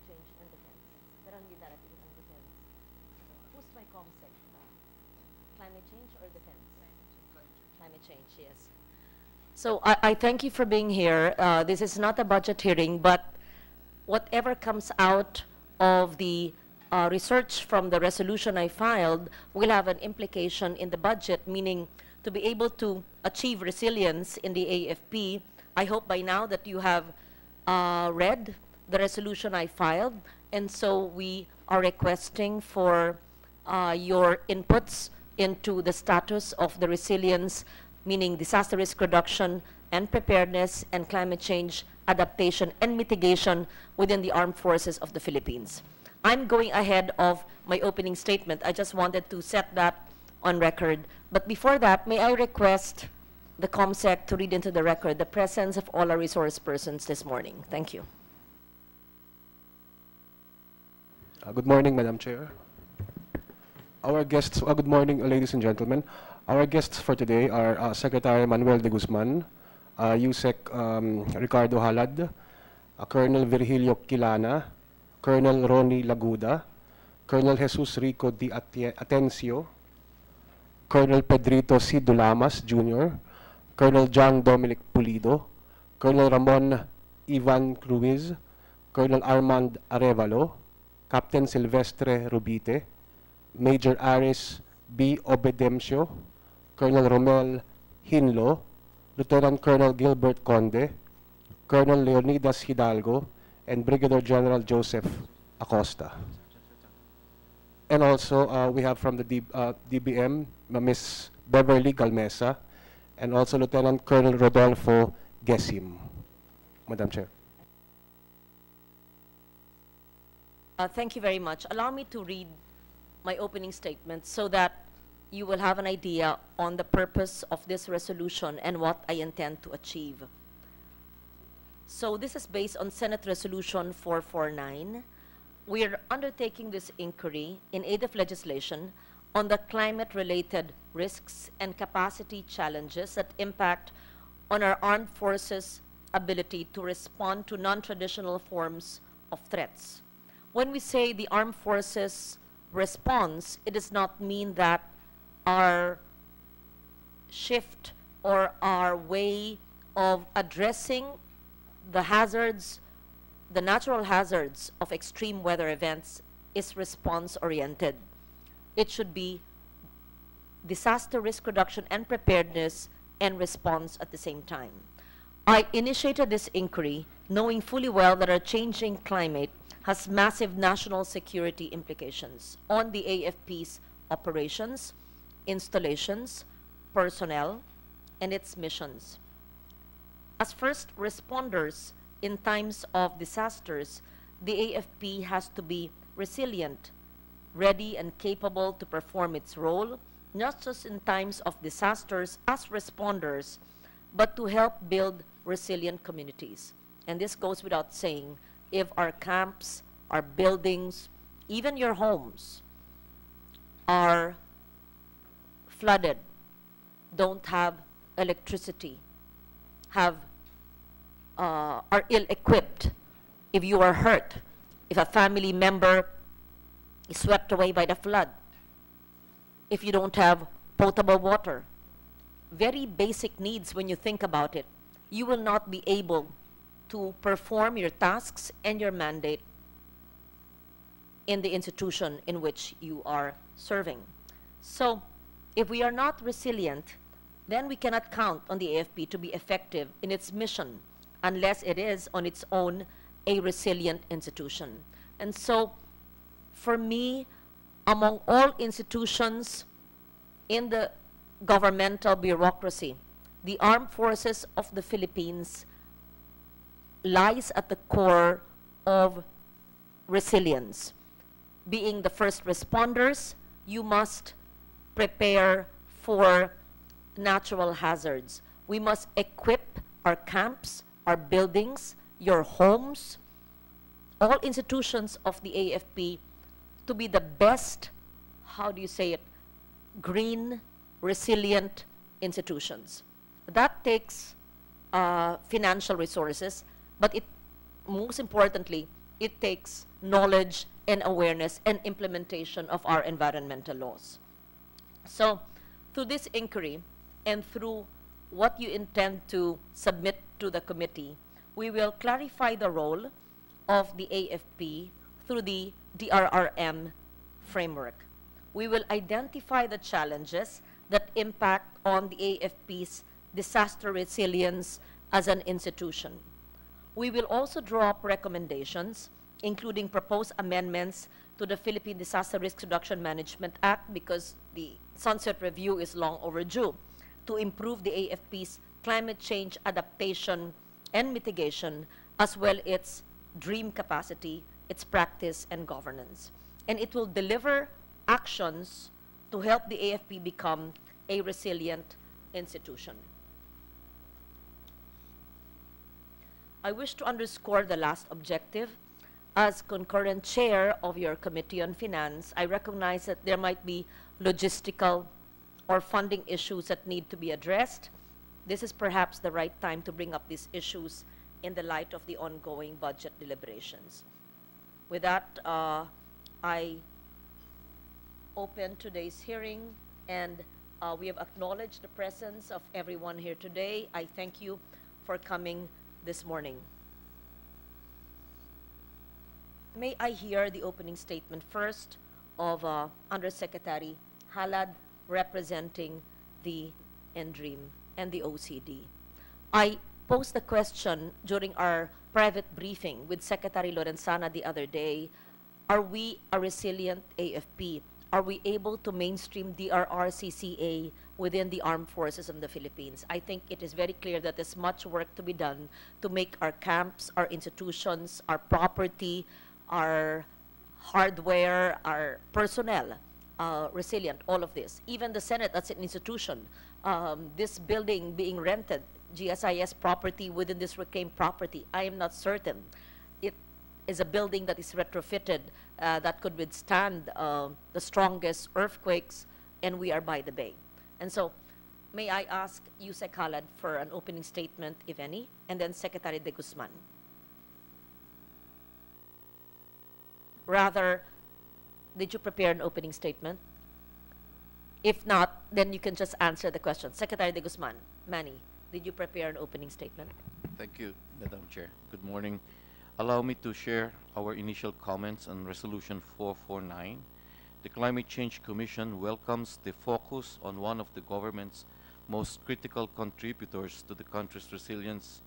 climate change and defense. Pero hindi darating ang defense. Who's my COMSEC? Climate change or defense? Climate change, yes. So I thank you for being here. This is not a budget hearing, but whatever comes out of the research from the resolution I filed will have an implication in the budget, meaning to be able to achieve resilience in the AFP. I hope by now that you have read the resolution I filed, and so we are requesting for your inputs into the status of the resilience, meaning disaster risk reduction and preparedness and climate change adaptation and mitigation within the armed forces of the Philippines. I'm going ahead of my opening statement. I just wanted to set that on record. But before that, may I request the COMSEC to read into the record the presence of all our resource persons this morning. Thank you. Good morning, Madam Chair. Our guests, good morning, ladies and gentlemen. Our guests for today are Secretary Manuel de Guzman, USEC Ricardo Halad, Colonel Virgilio Quilana, Colonel Ronnie Laguda, Colonel Jesus Rico Di Atencio, Colonel Pedrito C. Dulamas Jr., Colonel John Dominic Pulido, Colonel Ramon Ivan Ruiz, Colonel Armand Arevalo, Captain Silvestre Rubite, Major Aris B. Obedemcio, Colonel Romel Hinlo, Lieutenant Colonel Gilbert Conde, Colonel Leonidas Hidalgo, and Brigadier General Joseph Acosta. And also, we have from the DBM, Ms. Beverly Galmesa, and also Lieutenant Colonel Rodolfo Gesim. Madam Chair. Thank you very much. Allow me to read my opening statement so that you will have an idea on the purpose of this resolution and what I intend to achieve. So this is based on Senate Resolution 449. We are undertaking this inquiry in aid of legislation on the climate-related risks and capacity challenges that impact on our armed forces' ability to respond to non-traditional forms of threats. When we say the armed forces response, it does not mean that our shift or our way of addressing the hazards, the natural hazards of extreme weather events is response-oriented. It should be disaster risk reduction and preparedness and response at the same time. I initiated this inquiry knowing fully well that our changing climate has massive national security implications on the AFP's operations, installations, personnel, and its missions. As first responders in times of disasters, the AFP has to be resilient, ready and capable to perform its role, not just in times of disasters as responders, but to help build resilient communities. And this goes without saying, if our camps, our buildings, even your homes are flooded, don't have electricity, are ill-equipped, if you are hurt, if a family member is swept away by the flood, if you don't have potable water, very basic needs when you think about it, you will not be able to perform your tasks and your mandate in the institution in which you are serving. So if we are not resilient, then we cannot count on the AFP to be effective in its mission unless it is on its own a resilient institution. And so for me, among all institutions in the governmental bureaucracy, the armed forces of the Philippines lies at the core of resilience. Being the first responders, you must prepare for natural hazards. We must equip our camps, our buildings, your homes, all institutions of the AFP to be the best, how do you say it, green, resilient institutions. That takes financial resources, but it most importantly it takes knowledge and awareness and implementation of our environmental laws. So through this inquiry and through what you intend to submit to the committee, we will clarify the role of the AFP through the DRRM framework. We will identify the challenges that impact on the AFP's disaster resilience as an institution. We will also draw up recommendations, including proposed amendments to the Philippine Disaster Risk Reduction Management Act, because the Sunset Review is long overdue, to improve the AFP's climate change adaptation and mitigation, as well its DREAM capacity, its practice and governance. And it will deliver actions to help the AFP become a resilient institution. I wish to underscore the last objective. As concurrent chair of your Committee on Finance, I recognize that there might be logistical or funding issues that need to be addressed. This is perhaps the right time to bring up these issues in the light of the ongoing budget deliberations. With that, I open today's hearing, and we have acknowledged the presence of everyone here today. I thank you for coming this morning. May I hear the opening statement first of Undersecretary Halad, representing the NDREAM and the OCD. I posed the question during our private briefing with Secretary Lorenzana the other day: are we a resilient AFP? Are we able to mainstream DRRCCA within the armed forces of the Philippines? I think it is very clear that there's much work to be done to make our camps, our institutions, our property, our hardware, our personnel resilient, all of this. Even the Senate, that's an institution. This building being rented, GSIS property within this reclaimed property, I am not certain. It is a building that is retrofitted that could withstand the strongest earthquakes, and we are by the bay. And so, may I ask Yusek Halad for an opening statement, if any, and then Secretary De Guzman. Rather, did you prepare an opening statement? If not, then you can just answer the question. Secretary De Guzman, Manny, did you prepare an opening statement? Thank you, Madam Chair. Good morning. Allow me to share our initial comments on Resolution 449. The Climate Change Commission welcomes the focus on one of the government's most critical contributors to the country's resilience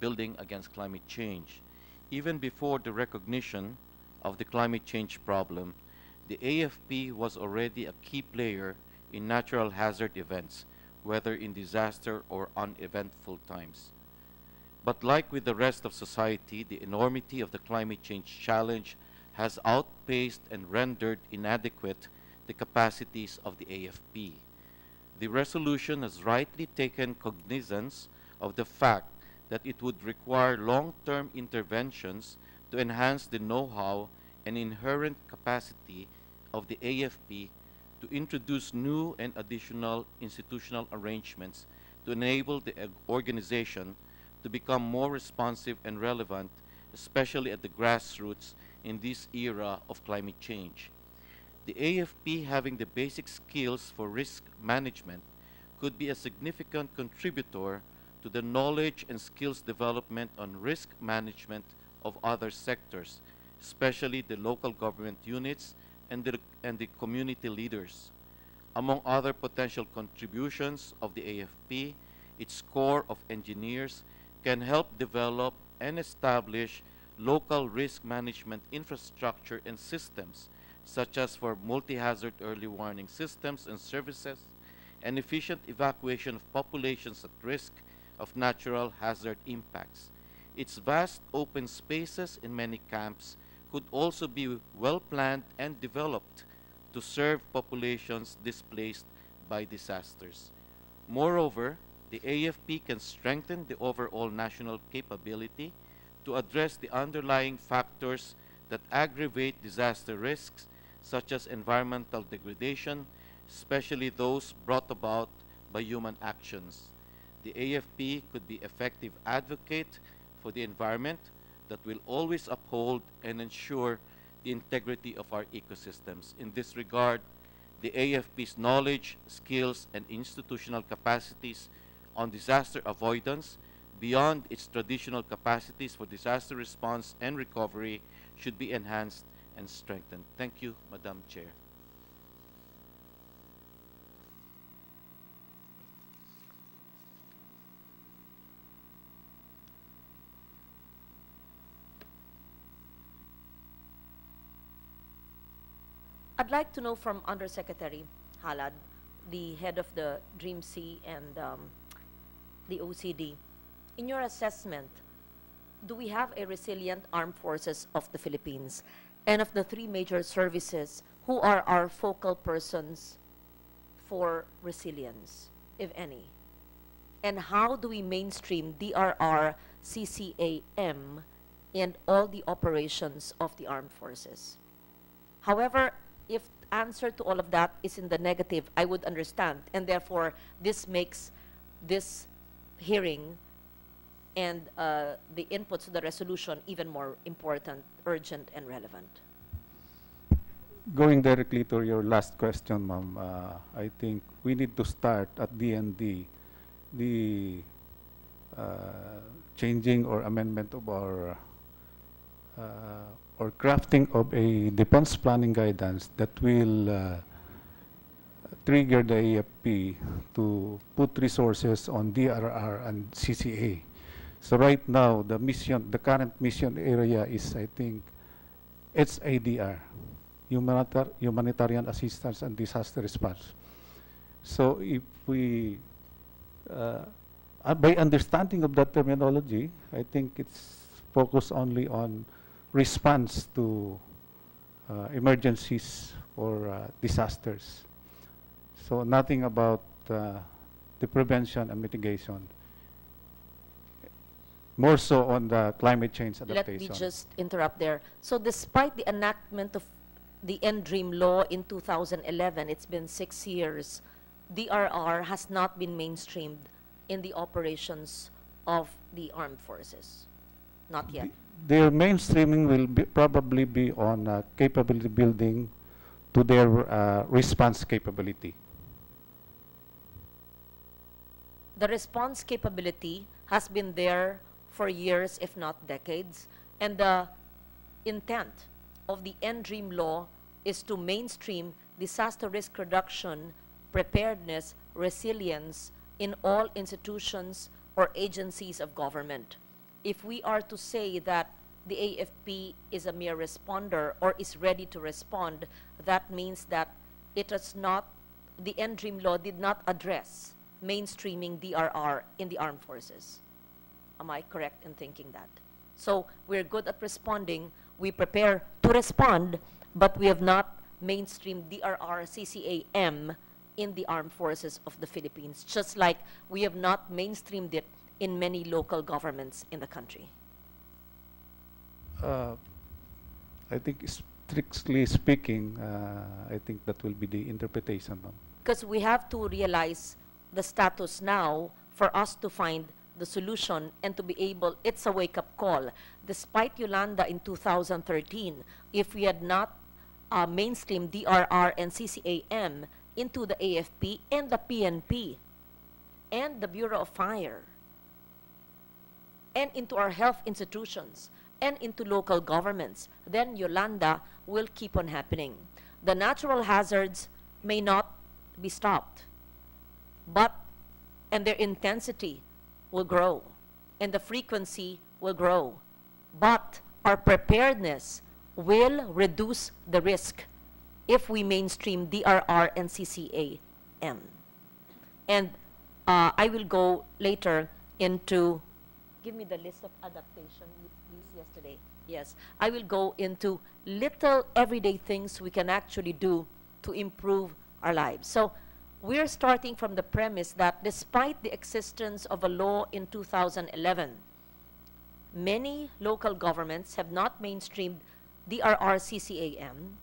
building against climate change. Even before the recognition of the climate change problem, the AFP was already a key player in natural hazard events, whether in disaster or uneventful times. But like with the rest of society, the enormity of the climate change challenge has outpaced and rendered inadequate the capacities of the AFP. The resolution has rightly taken cognizance of the fact that it would require long-term interventions to enhance the know-how and inherent capacity of the AFP to introduce new and additional institutional arrangements to enable the organization to become more responsive and relevant, especially at the grassroots in this era of climate change. The AFP, having the basic skills for risk management, could be a significant contributor to the knowledge and skills development on risk management of other sectors, especially the local government units and the community leaders. Among other potential contributions of the AFP, its core of engineers can help develop and establish local risk management infrastructure and systems, such as for multi-hazard early warning systems and services, and efficient evacuation of populations at risk of natural hazard impacts. Its vast open spaces in many camps could also be well planned and developed to serve populations displaced by disasters. Moreover, the AFP can strengthen the overall national capability to address the underlying factors that aggravate disaster risks, such as environmental degradation, especially those brought about by human actions. The AFP could be effective advocate for the environment that will always uphold and ensure the integrity of our ecosystems. In this regard, the AFP's knowledge, skills, and institutional capacities on disaster avoidance, beyond its traditional capacities for disaster response and recovery, should be enhanced and strengthened. Thank you, Madam Chair. I'd like to know from Undersecretary Halad, the head of the DREAM-C and the OCD, in your assessment, do we have a resilient armed forces of the Philippines? And of the three major services, who are our focal persons for resilience, if any? And how do we mainstream DRR, CCAM, and all the operations of the armed forces? However, if answer to all of that is in the negative, I would understand, and therefore this makes this hearing and the inputs to the resolution even more important, urgent, and relevant. Going directly to your last question, ma'am, I think we need to start at DND the changing or amendment of our or crafting of a defense planning guidance that will trigger the AFP to put resources on DRR and CCA. So right now, the mission, the current mission area is, I think, it's ADR, Humanitarian Assistance and Disaster Response. So if we, by understanding of that terminology, I think it's focused only on response to emergencies or disasters. So nothing about the prevention and mitigation. More so on the climate change adaptation. Let me just interrupt there. So despite the enactment of the NDREAM law in 2011, it's been 6 years, DRR has not been mainstreamed in the operations of the armed forces. Not yet. Their mainstreaming will probably be on capability building to their response capability. The response capability has been there for years, if not decades, and the intent of the NDREAM law is to mainstream disaster risk reduction, preparedness, resilience in all institutions or agencies of government. If we are to say that the AFP is a mere responder or is ready to respond, that means that it is not, the NDREAM law did not address mainstreaming DRR in the armed forces. Am I correct in thinking that? So we're good at responding, we prepare to respond, but we have not mainstreamed DRR CCAM in the armed forces of the Philippines, just like we have not mainstreamed it in many local governments in the country. I think strictly speaking, I think that will be the interpretation. Because we have to realize the status now for us to find the solution and to be able, it's a wake-up call. Despite Yolanda in 2013, if we had not mainstreamed DRR and CCAM into the AFP and the PNP and the Bureau of Fire and into our health institutions and into local governments, then Yolanda will keep on happening. The natural hazards may not be stopped, but, and their intensity will grow, and the frequency will grow. But our preparedness will reduce the risk if we mainstream DRR and CCAM. And I will go later into, give me the list of adaptation, please, yesterday. Yes, I will go into little everyday things we can actually do to improve our lives. So we're starting from the premise that despite the existence of a law in 2011, many local governments have not mainstreamed DRR CCAM.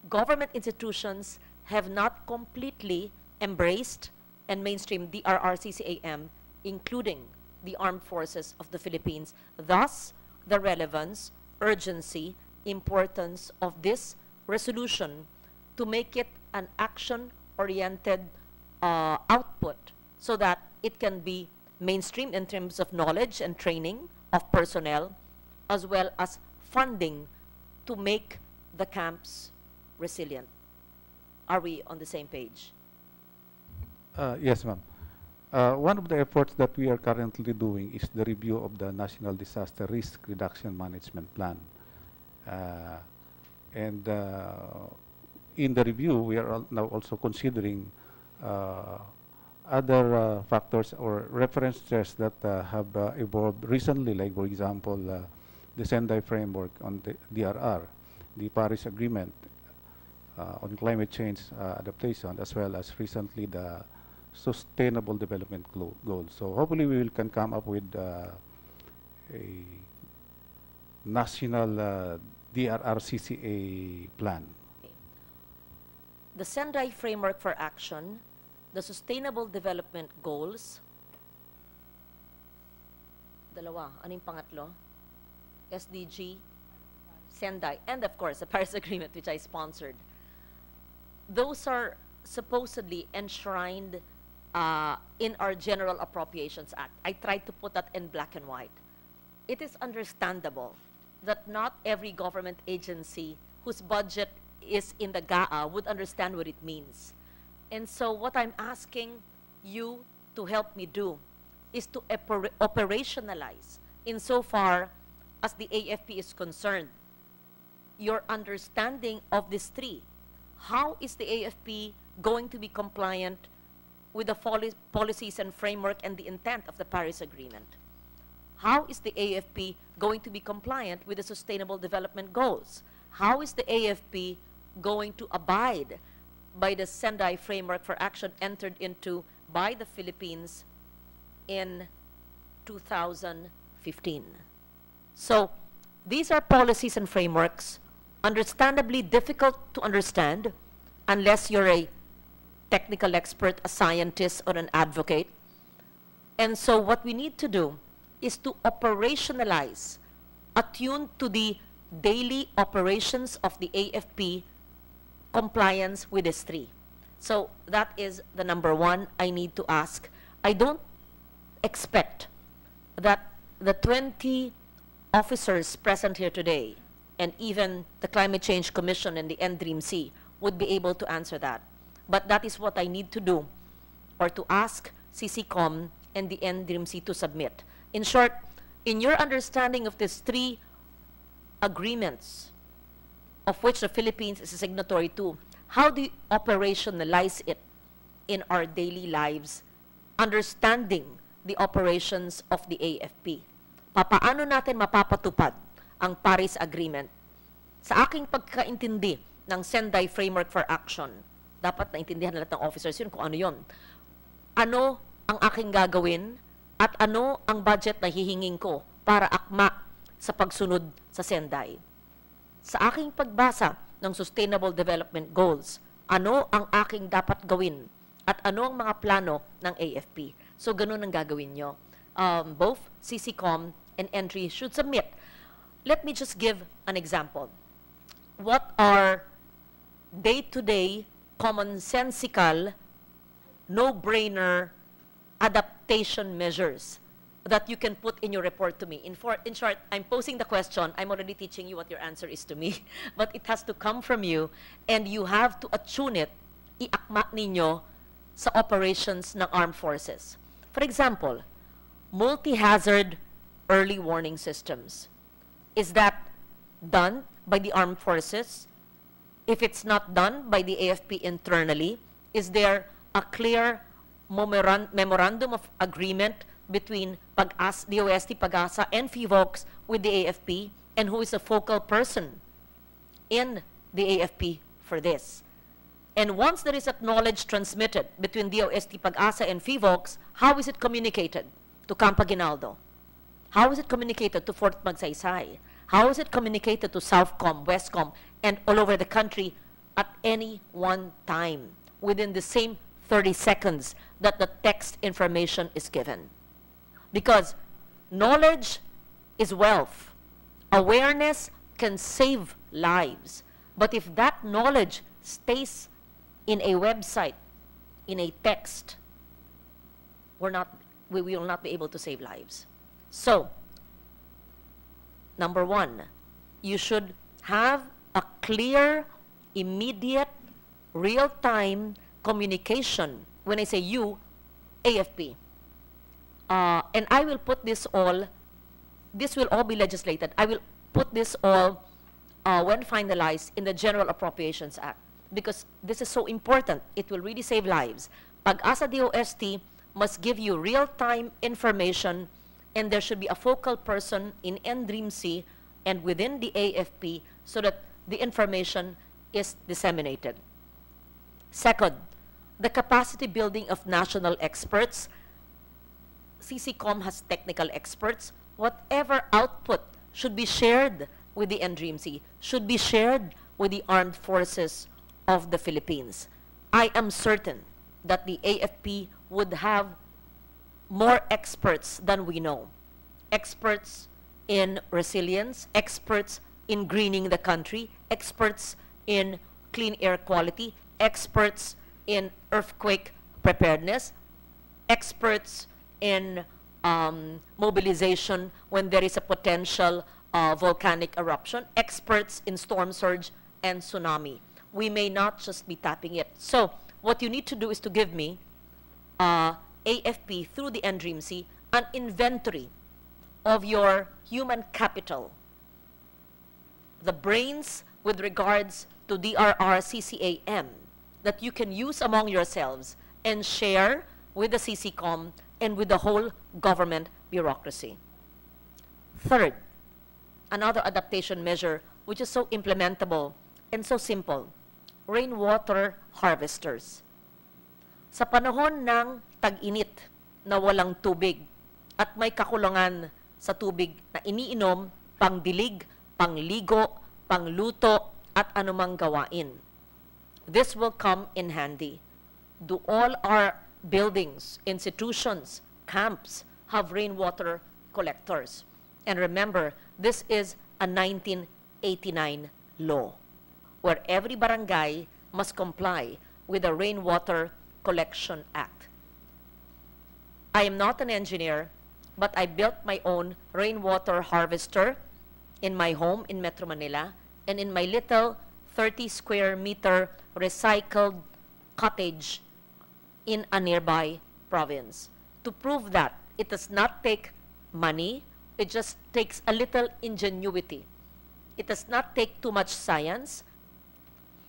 Government institutions have not completely embraced and mainstreamed DRR CCAM, including the armed forces of the Philippines. Thus, the relevance, urgency, importance of this resolution to make it an action-oriented output so that it can be mainstream in terms of knowledge and training of personnel, as well as funding to make the camps resilient. Are we on the same page? Yes, ma'am. One of the efforts that we are currently doing is the review of the National Disaster Risk Reduction Management Plan. And in the review, we are now also considering other factors or references that have evolved recently, like, for example, the Sendai Framework on the DRR, the Paris Agreement on climate change adaptation, as well as recently the Sustainable Development Goals. So hopefully we can come up with a national DRR-CCA plan. The Sendai Framework for Action, the Sustainable Development Goals, dalawa, ano yung pangatlo? SDG, Sendai, and of course the Paris Agreement, which I sponsored. Those are supposedly enshrined in our General Appropriations Act. I tried to put that in black and white. It is understandable that not every government agency whose budget is in the GAA would understand what it means. And so what I'm asking you to help me do is to operationalize insofar as the AFP is concerned, your understanding of these three. How is the AFP going to be compliant with the policies and framework and the intent of the Paris Agreement? How is the AFP going to be compliant with the Sustainable Development Goals? How is the AFP going to abide by the Sendai Framework for Action entered into by the Philippines in 2015? So these are policies and frameworks understandably difficult to understand unless you're a technical expert, a scientist, or an advocate. And so what we need to do is to operationalize, attuned to the daily operations of the AFP, compliance with these three. So that is the number one I need to ask. I don't expect that the 20 officers present here today, and even the Climate Change Commission and the NDRIMC would be able to answer that. But that is what I need to do, or to ask CCCOM and the NDRIMC to submit. In short, in your understanding of these three agreements, of which the Philippines is a signatory to, how do you operationalize it in our daily lives, understanding the operations of the AFP? Papaano natin mapapatupad ang Paris Agreement? Sa aking pagkaintindi ng Sendai Framework for Action, dapat naintindihan lahat ng officers yun kung ano yun. Ano ang aking gagawin at ano ang budget na hihingin ko para akma sa pagsunod sa Sendai? Sa aking pagbasa ng Sustainable Development Goals, ano ang aking dapat gawin at ano ang mga plano ng AFP? So ganun ang gagawin nyo. Both CCCOM and entry should submit. Let me just give an example. What are day-to-day, commonsensical, no-brainer adaptation measures that you can put in your report to me? In short, I'm posing the question, I'm already teaching you what your answer is to me, but it has to come from you, and you have to attune it, iakma ninyo sa operations ng armed forces. For example, multi-hazard early warning systems. Is that done by the armed forces? If it's not done by the AFP internally, is there a clear memorandum of agreement between DOST, PAGASA, and FIVOX with the AFP, and who is the focal person in the AFP for this? And once there is acknowledged transmitted between DOST, PAGASA, and FIVOX, how is it communicated to Camp Aguinaldo? How is it communicated to Fort Magsaysay? How is it communicated to Southcom, Westcom, and all over the country at any one time within the same 30 seconds that the text information is given? Because knowledge is wealth. Awareness can save lives. But if that knowledge stays in a website, in a text, we will not be able to save lives. So, number one, you should have a clear, immediate, real-time communication. When I say you, AFP. And I will put this will all be legislated. I will put this all, when finalized, in the General Appropriations Act. Because this is so important. It will really save lives. Pag-asa DOST must give you real-time information, and there should be a focal person in NDREAMC and within the AFP so that the information is disseminated. Second, the capacity building of national experts. CCCOM has technical experts. Whatever output should be shared with the NDREAMC, should be shared with the armed forces of the Philippines. I am certain that the AFP would have more experts than we know. Experts in resilience, experts in greening the country, experts in clean air quality, experts in earthquake preparedness, experts in mobilization when there is a potential volcanic eruption, experts in storm surge and tsunami. We may not just be tapping it. So what you need to do is to give me, AFP through the NDREAMC, an inventory of your human capital, the brains with regards to DRR CCAM that you can use among yourselves and share with the CCCOM and with the whole government bureaucracy. Third, another adaptation measure which is so implementable and so simple, rainwater harvesters. Sa panahon ng tag-init na walang tubig at may kakulangan sa tubig na iniinom, pangdilig, pangligo, pangluto, at anumang gawain. This will come in handy. Do all our buildings, institutions, camps have rainwater collectors? And remember, this is a 1989 law where every barangay must comply with the Rainwater Collection Act. I am not an engineer, but I built my own rainwater harvester in my home in Metro Manila and in my little 30 square meter recycled cottage in a nearby province. To prove that it does not take money, it just takes a little ingenuity. It does not take too much science.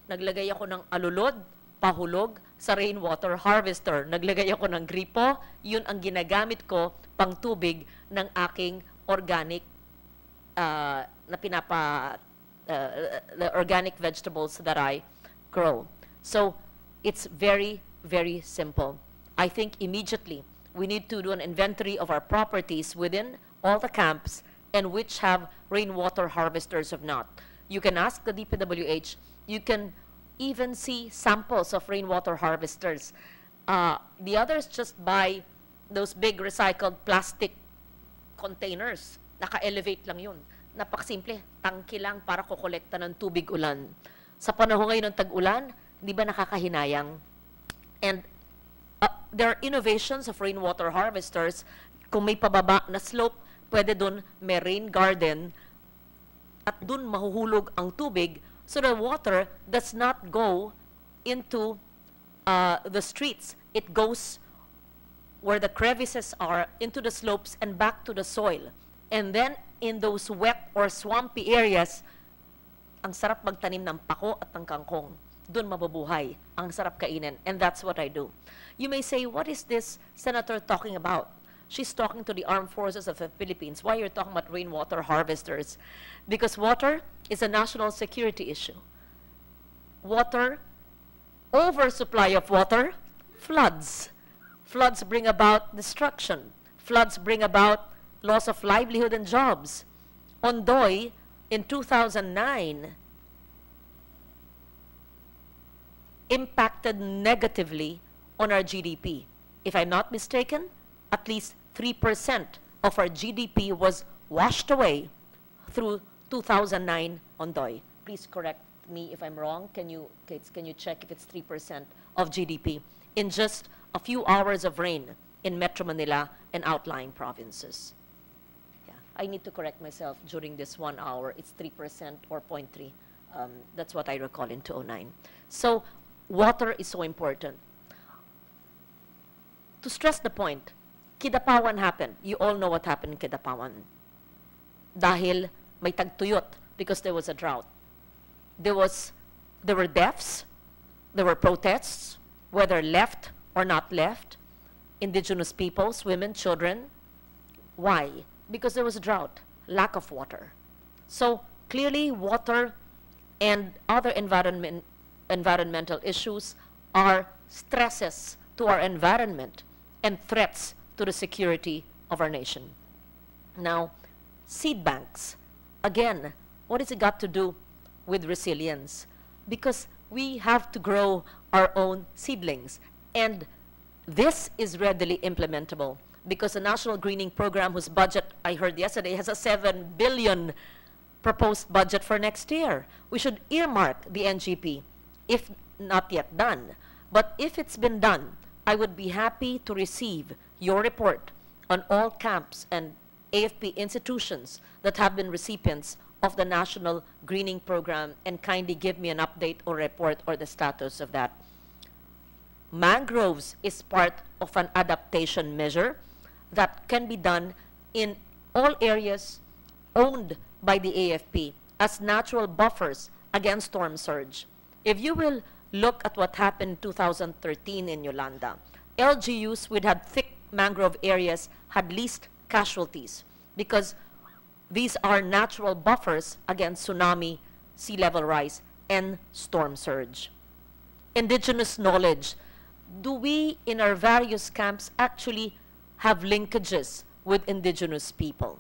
Naglagay ako ng alulod, pahulog sa rainwater harvester. Naglagay ako ng gripo, yun ang ginagamit ko pang tubig ng aking organic the organic vegetables that I grow. So it's very, very simple. I think immediately we need to do an inventory of our properties within all the camps and which have rainwater harvesters or not. You can ask the DPWH. You can even see samples of rainwater harvesters. The others just buy those big recycled plastic containers. Naka-elevate lang yun. Napakasimple, tangki lang para kukolekta ng tubig ulan. Sa panahon ngayon ng tag-ulan, hindi ba nakakahinayang? And there are innovations of rainwater harvesters. Kung may pababa na slope, pwede dun may rain garden at dun mahuhulog ang tubig so the water does not go into the streets. It goes where the crevices are, into the slopes and back to the soil. And then in those wet or swampy areas, ang sarap magtanim ng pako at ng kangkong. Doon mabubuhay. Ang sarap kainin. And that's what I do. You may say, what is this senator talking about? She's talking to the armed forces of the Philippines. Why you're talking about rainwater harvesters? Because water is a national security issue. Water, oversupply of water, floods. Floods bring about destruction. Floods bring about loss of livelihood and jobs. Ondoy, in 2009, impacted negatively on our GDP. If I'm not mistaken, at least 3% of our GDP was washed away through 2009 Ondoy. Please correct me if I'm wrong. Kate, can you check if it's 3% of GDP in just a few hours of rain in Metro Manila and outlying provinces? Yeah, I need to correct myself during this 1 hour. It's 3% or 0.3. That's what I recall in 2009. So water is so important. To stress the point, Kidapawan happened. You all know what happened in Kidapawan. Dahil may tagtuyot because there was a drought. There were deaths, there were protests, whether left or not left, indigenous peoples, women, children. Why? Because there was a drought, lack of water. So clearly water and other environmental issues are stresses to our environment and threats to the security of our nation. Now, seed banks, again, what has it got to do with resilience? Because we have to grow our own seedlings. And this is readily implementable because the National Greening Program, whose budget I heard yesterday has a 7 billion proposed budget for next year. We should earmark the NGP, if not yet done. But if it's been done, I would be happy to receive your report on all camps and AFP institutions that have been recipients of the National Greening Program and kindly give me an update or report or the status of that. Mangroves is part of an adaptation measure that can be done in all areas owned by the AFP as natural buffers against storm surge. If you will look at what happened in 2013 in Yolanda, LGUs with had thick mangrove areas had least casualties because these are natural buffers against tsunami, sea level rise, and storm surge. Indigenous knowledge. Do we in our various camps actually have linkages with indigenous people?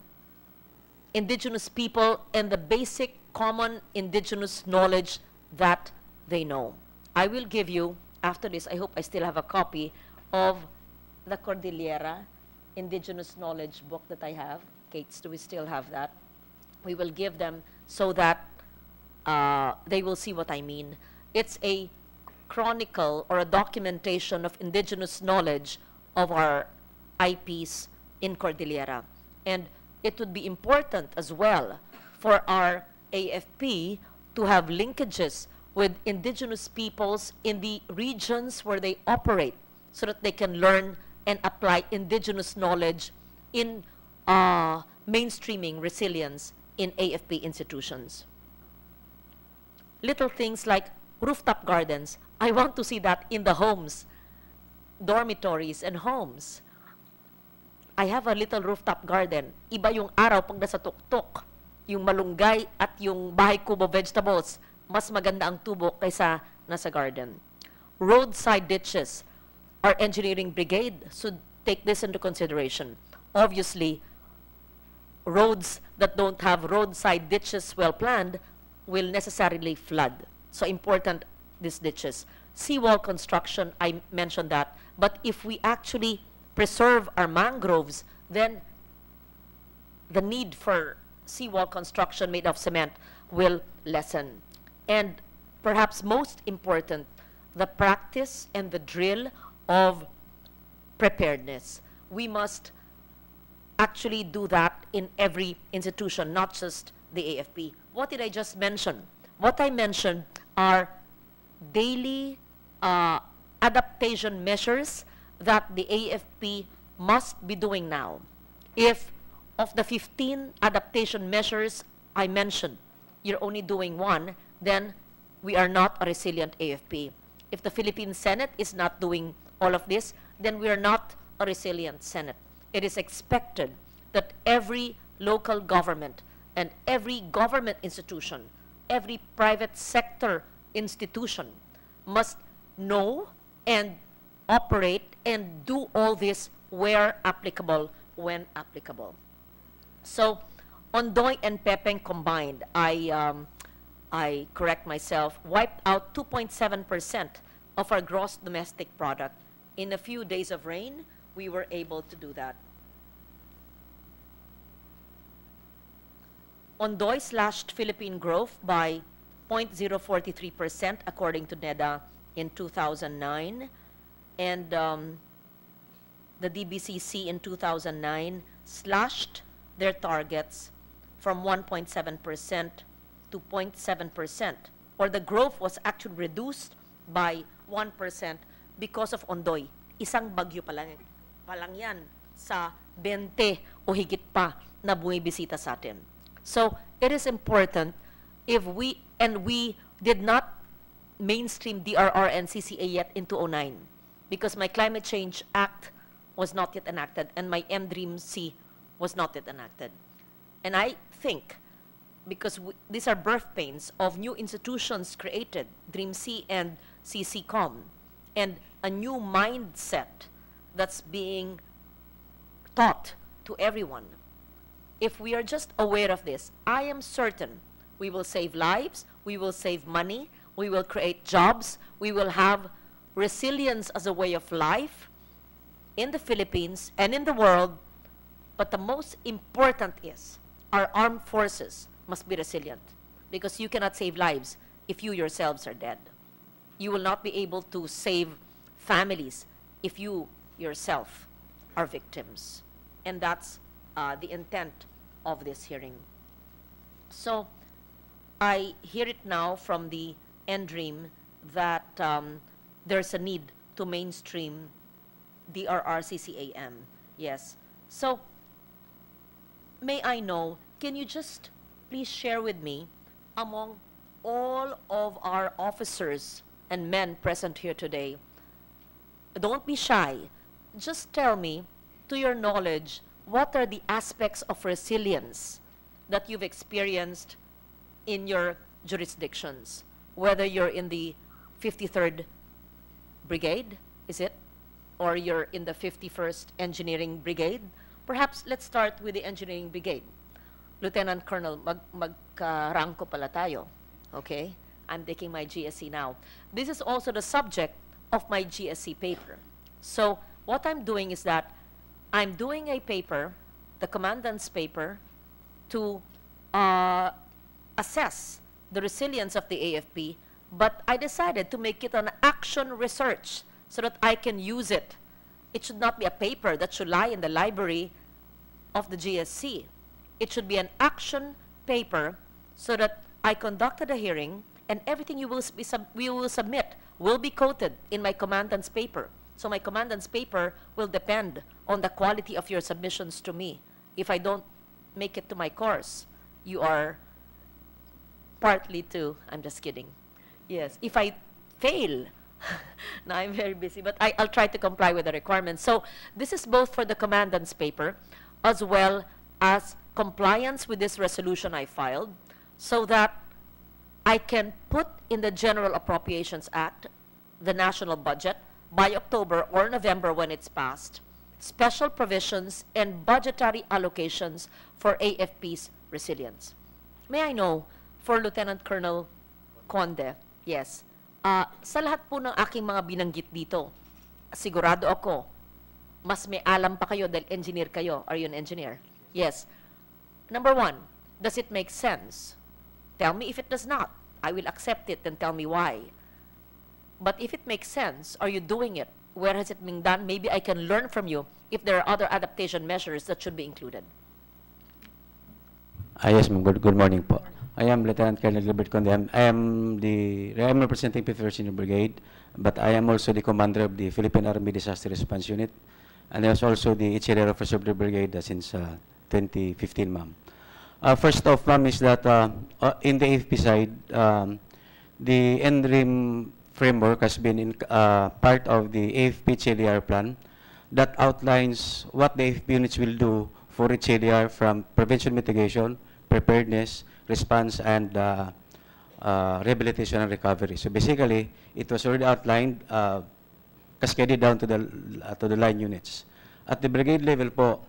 Indigenous people and the basic common indigenous knowledge that they know. I will give you, after this, I hope I still have a copy of the Cordillera Indigenous Knowledge book that I have. Kates, do we still have that? We will give them so that they will see what I mean. It's a chronicle or a documentation of indigenous knowledge of our IPs in Cordillera. And it would be important as well for our AFP to have linkages with indigenous peoples in the regions where they operate so that they can learn and apply indigenous knowledge in mainstreaming resilience in AFP institutions. Little things like rooftop gardens. I want to see that in the homes, dormitories and homes. I have a little rooftop garden. Iba yung araw pag nasa tuktok, yung malunggay at yung bahay kubo vegetables, mas maganda ang tubo kaysa nasa garden. Roadside ditches. Our engineering brigade should take this into consideration. Obviously, roads that don't have roadside ditches well planned will necessarily flood. So important, these ditches. Seawall construction, I mentioned that. But if we actually preserve our mangroves, then the need for seawall construction made of cement will lessen. And perhaps most important, the practice and the drill of preparedness. We must actually do that in every institution, not just the AFP. What did I just mention? What I mentioned are daily adaptation measures that the AFP must be doing now. If of the 15 adaptation measures I mentioned, you're only doing one, then we are not a resilient AFP. If the Philippine Senate is not doing all of this, then we are not a resilient Senate. It is expected that every local government and every government institution, every private sector institution must know and operate and do all this where applicable, when applicable. So, Ondoy and Pepeng combined, I correct myself, wiped out 2.7% of our gross domestic product. In a few days of rain, we were able to do that. Ondoy slashed Philippine growth by 0.043% according to NEDA in 2009, and the DBCC in 2009 slashed their targets from 1.7% to 0.7%, or the growth was actually reduced by 1% because of Ondoy. Isang bagyo pa lang yan sa 20 o higit pa na bumibisita sa atin. So, it is important if we did not mainstream DRR and CCA yet in 2009 because my Climate Change Act was not yet enacted and my MDREAM-C was not yet enacted. And I think, because these are birth pains of new institutions created, DREAM-C and CCCOM, and a new mindset that's being taught to everyone. If we are just aware of this, I am certain we will save lives, we will save money, we will create jobs, we will have resilience as a way of life in the Philippines and in the world. But the most important is our armed forces must be resilient, because you cannot save lives if you yourselves are dead. You will not be able to save families if you yourself are victims. And that's the intent of this hearing. So I hear it now from the NDREAM that there's a need to mainstream DRR-CCAM. Yes. So may I know, can you just please share with me, among all of our officers and men present here today, don't be shy, just tell me, to your knowledge, what are the aspects of resilience that you've experienced in your jurisdictions, whether you're in the 53rd Brigade, is it? Or you're in the 51st Engineering Brigade? Perhaps let's start with the Engineering Brigade. Lieutenant Colonel, magka-ranko pala tayo. Okay? I'm taking my GSC now. This is also the subject of my GSC paper. So what I'm doing is that I'm doing a paper, the commandant's paper, to assess the resilience of the AFP, but I decided to make it an action research so that I can use it. It should not be a paper that should lie in the library of the GSC. It should be an action paper so that I conducted a hearing and everything we will submit will be quoted in my commandant's paper. So my commandant's paper will depend on the quality of your submissions to me. If I don't make it to my course, you are partly to, I'm just kidding. Yes, if I fail, now I'm very busy, but I'll try to comply with the requirements. So this is both for the commandant's paper as well as compliance with this resolution I filed, so that I can put in the General Appropriations Act, the national budget, by October or November when it's passed, special provisions and budgetary allocations for AFP's resilience. May I know, for Lieutenant Colonel Conde, yes, sa lahat po ng aking mga binanggit dito, sigurado ako, mas may alam pa kayo dahil engineer kayo. Are you an engineer? Yes. Number one, does it make sense? Tell me if it does not. I will accept it and tell me why. But if it makes sense, are you doing it? Where has it been done? Maybe I can learn from you if there are other adaptation measures that should be included. Yes, ma'am. Good morning po. I am Lieutenant Colonel Gilbert Conde. I am representing 51st Senior Brigade, but I am also the commander of the Philippine Army Disaster Response Unit, and I was also the HLR officer of the brigade since 2015, ma'am. First off, ma'am, is that in the AFP side, the NDREAM framework has been in, part of the AFP HLR plan that outlines what the AFP units will do for HLR from prevention mitigation, preparedness, response, and rehabilitation and recovery. So basically, it was already outlined, cascaded down to the line units. At the brigade level po,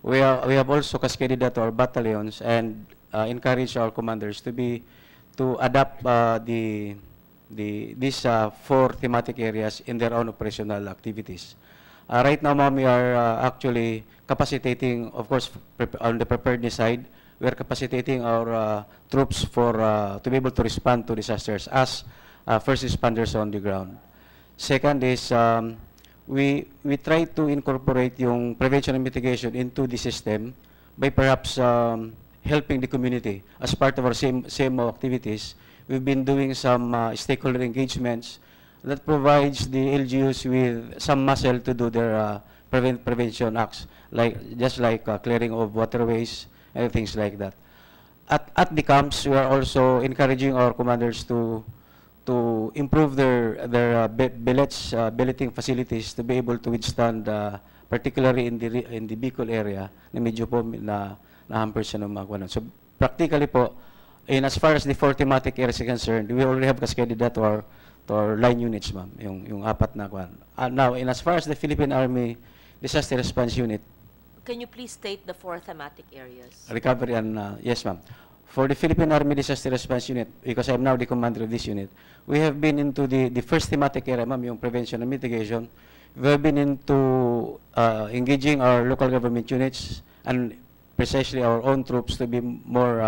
we have also cascaded that to our battalions and encourage our commanders to adapt these 4 thematic areas in their own operational activities. Right now, ma'am, we are actually capacitating, of course, on the preparedness side. we're capacitating our troops for to be able to respond to disasters as first responders on the ground. Second is we try to incorporate yung prevention and mitigation into the system by perhaps helping the community as part of our same activities. We've been doing some stakeholder engagements that provides the LGUs with some muscle to do their prevention acts, just like clearing of waterways and things like that. At the camps, we are also encouraging our commanders to improve their billeting facilities to be able to withstand, particularly in the Bicol area, na medyo po na-hamper siya ng mga kuwanan. So practically po, in as far as the 4 thematic areas are concerned, we already have cascaded that to our line units, ma'am, yung 4 na kuwan. Now, in as far as the Philippine Army Disaster Response Unit, Can you please state the 4 thematic areas? recovery and, yes, ma'am. For the Philippine Army Disaster Response Unit, because I'm now the commander of this unit, we have been into the first thematic area, ma'am, yung prevention and mitigation. We have been into engaging our local government units and precisely our own troops to be more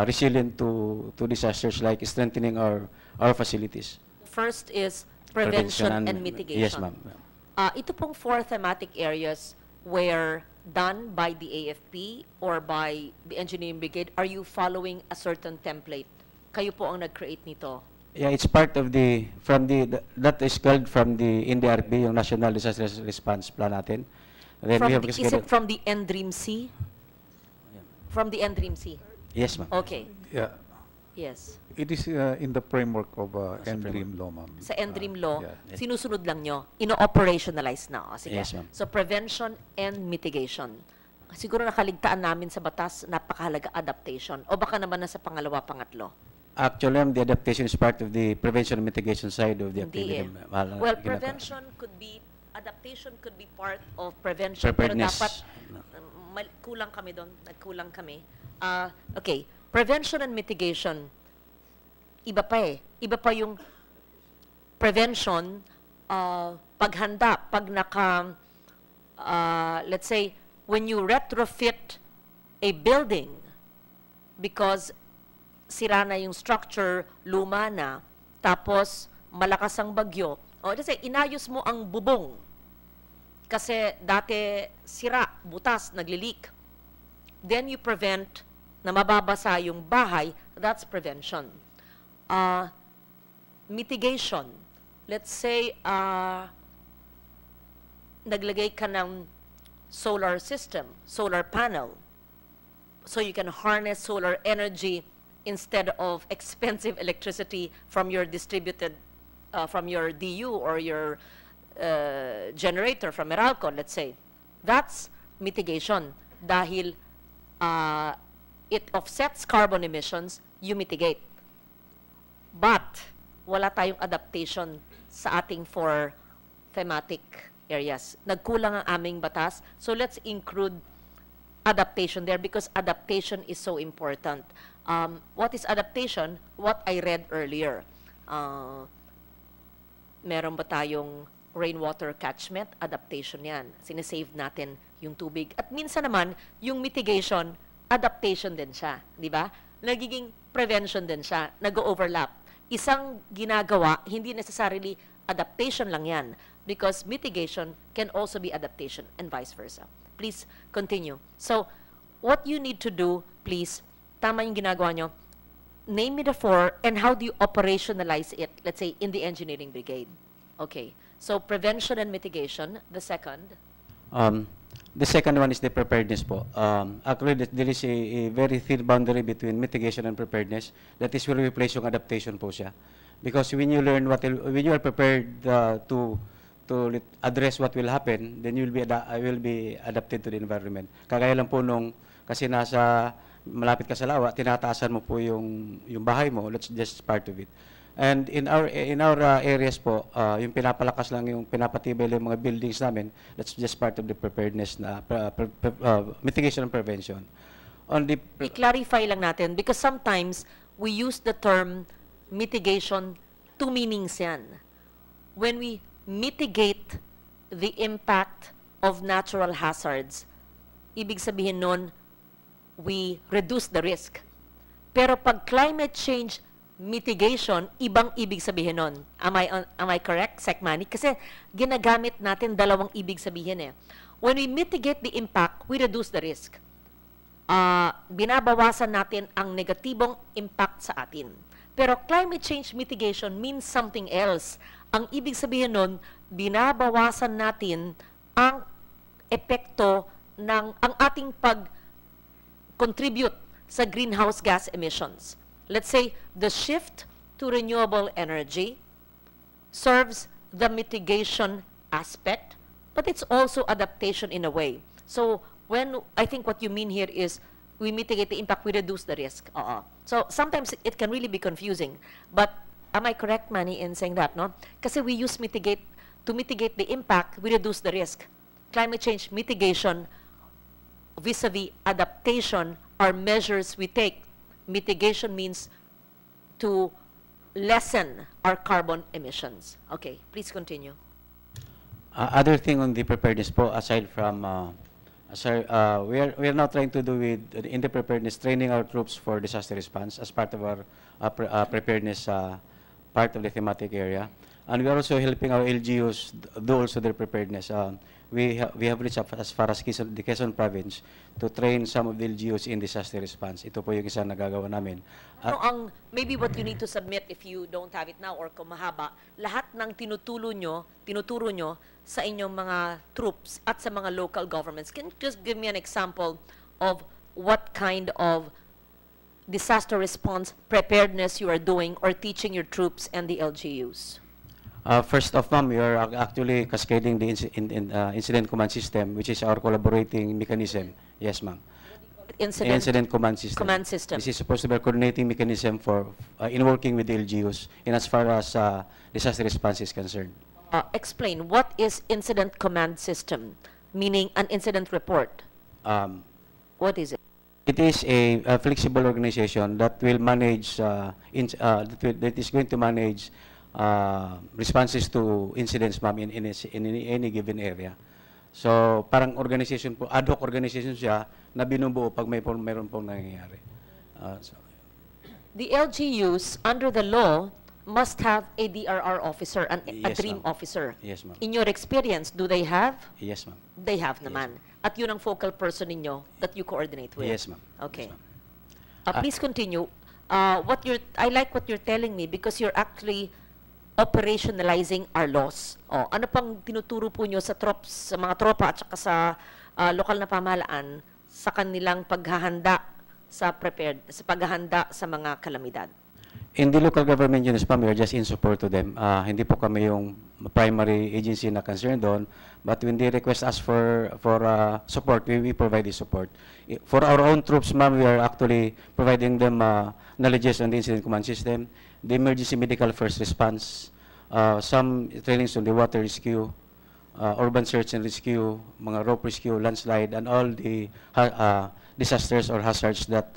resilient to disasters, like strengthening our facilities. First is prevention and mitigation. Yes, ma'am. Ito pong 4 thematic areas were done by the AFP or by the Engineering Brigade. Are you following a certain template? Kayo po ang nag-create nito. Yeah, it's part of that is called from the NDRP, yung National Disaster Response Plan natin. And then we have Is it from the NDRIMC? From the NDRIMC? Yes, ma'am. Okay. Yeah, Yes. it is in the framework of Sa NDRIM law, ma'am. Sa NDRIM law, Yeah. sinusunod lang nyo, ino-operationalize na. O, sige. Yes, ma'am. So, prevention and mitigation. Siguro nakaligtaan namin sa batas, napakahalaga adaptation. O baka naman nasa pangalawa, pangatlo. Actually, ma'am, the adaptation is part of the prevention and mitigation side of the Hindi activity. eh. ma'am. Well, Ginagawa. prevention could be, adaptation could be part of prevention. Pero Preparedness. dapat, kulang kami doon, nagkulang kami. Okay, prevention and mitigation, iba pa eh. Iba pa yung prevention, paghanda, pag let's say, when you retrofit a building because sira na yung structure, luma na, tapos malakas ang bagyo, o let's say, inayos mo ang bubong kasi dati sira, butas, nagli-leak. Then you prevent na mababasa yung bahay, that's prevention. Mitigation. Let's say, naglagay ka ng solar system, solar panel, so you can harness solar energy instead of expensive electricity from your distributed, from your DU or your generator from Meralco, let's say. That's mitigation. Dahil it offsets carbon emissions, you mitigate. But, wala tayong adaptation sa ating 4 thematic areas. Nagkulang ang aming batas, so let's include adaptation there because adaptation is so important. What is adaptation? What I read earlier. Meron ba tayong rainwater catchment? Adaptation yan. Sinesave natin yung tubig. At minsan naman, yung mitigation, adaptation din siya. Di ba? Nagiging prevention din siya. Nag-overlap. Isang ginagawa, hindi necessarily adaptation lang yan because mitigation can also be adaptation and vice versa. Please continue. So, what you need to do, please, tama yung ginagawa nyo, name me the 4 and how do you operationalize it, let's say, in the engineering brigade. Okay. So, prevention and mitigation. The second? The second one is the preparedness po. Actually, there is a very thin boundary between mitigation and preparedness. That is where we place yung adaptation po siya. Because when you learn when you are prepared to address what will happen, then you will be adapted to the environment. Kagaya lang po nung, kasi malapit ka sa lawa, tinataasan mo po yung bahay mo. That's just part of it. And in our areas po, yung pinapalakas lang, yung pinapatibay lang yung mga buildings namin, that's just part of the preparedness na mitigation and prevention. I-clarify lang natin because sometimes we use the term mitigation, 2 meanings yan. When we mitigate the impact of natural hazards, ibig sabihin nun, we reduce the risk. Pero pag climate change mitigation, ibang ibig sabihin nun. Am I correct, Sec Manny? Kasi ginagamit natin dalawang ibig sabihin eh. When we mitigate the impact, we reduce the risk. Binabawasan natin ang negatibong impact sa atin. Pero climate change mitigation means something else. Ang ibig sabihin nun, binabawasan natin ang epekto ng ang ating pag-contribute sa greenhouse gas emissions. Let's say the shift to renewable energy serves the mitigation aspect, but it's also adaptation in a way. So when I think what you mean here is we mitigate the impact, we reduce the risk. So sometimes it can really be confusing. But am I correct, Manny, in saying that, no? Kasi we use mitigate, to mitigate the impact, we reduce the risk. Climate change mitigation vis-a-vis adaptation are measures we take. Mitigation means to lessen our carbon emissions. Okay, please continue. Other thing on the preparedness po, aside from, we are now trying to do with, in the preparedness, training our troops for disaster response as part of our preparedness part of the thematic area. And we are also helping our LGUs do also their preparedness. We have reached up as far as the Quezon Province to train some of the LGUs in disaster response. Ito po yung isang nagagawa namin. Ano ang, maybe what you need to submit if you don't have it now or kung mahaba, lahat ng tinuturo nyo sa inyong mga troops at sa mga local governments. Can you just give me an example of what kind of disaster response preparedness you are doing or teaching your troops and the LGUs? First off, ma'am, we are actually cascading the incident command system, which is our collaborating mechanism. Yes, ma'am. Incident command system. Command system. This is supposed to be a coordinating mechanism for in working with the LGUs in as far as disaster response is concerned. Explain, what is incident command system? Meaning an incident report. What is it? It is a flexible organization that will manage, that is going to manage responses to incidents, ma'am, in any given area. So, parang organization po, ad hoc organization siya na binubuo pag mayroon pong nangyayari. The LGUs, under the law, must have a DRR officer and a Yes, DREAM ma'am. officer. Yes, ma'am. In your experience, do they have? Yes, ma'am. They have naman. At yun ang focal person ninyo that you coordinate with. Yes, ma'am. Okay. Yes, ma'am. Please continue. I like what you're telling me because you're actually operationalizing our laws. Ano pang tinuturo po nyo sa mga tropa at saka sa lokal na pamahalaan sa kanilang paghahanda sa paghahanda sa mga kalamidad? In the local government units, ma'am, we are just in support to them. Hindi po kami yung primary agency na concerned doon, but when they request us for support, we provide the support. For our own troops, ma'am, we are actually providing them knowledges on the incident command system, the emergency medical first response, some trainings on the water rescue, urban search and rescue, mga rope rescue, landslide, and all the disasters or hazards that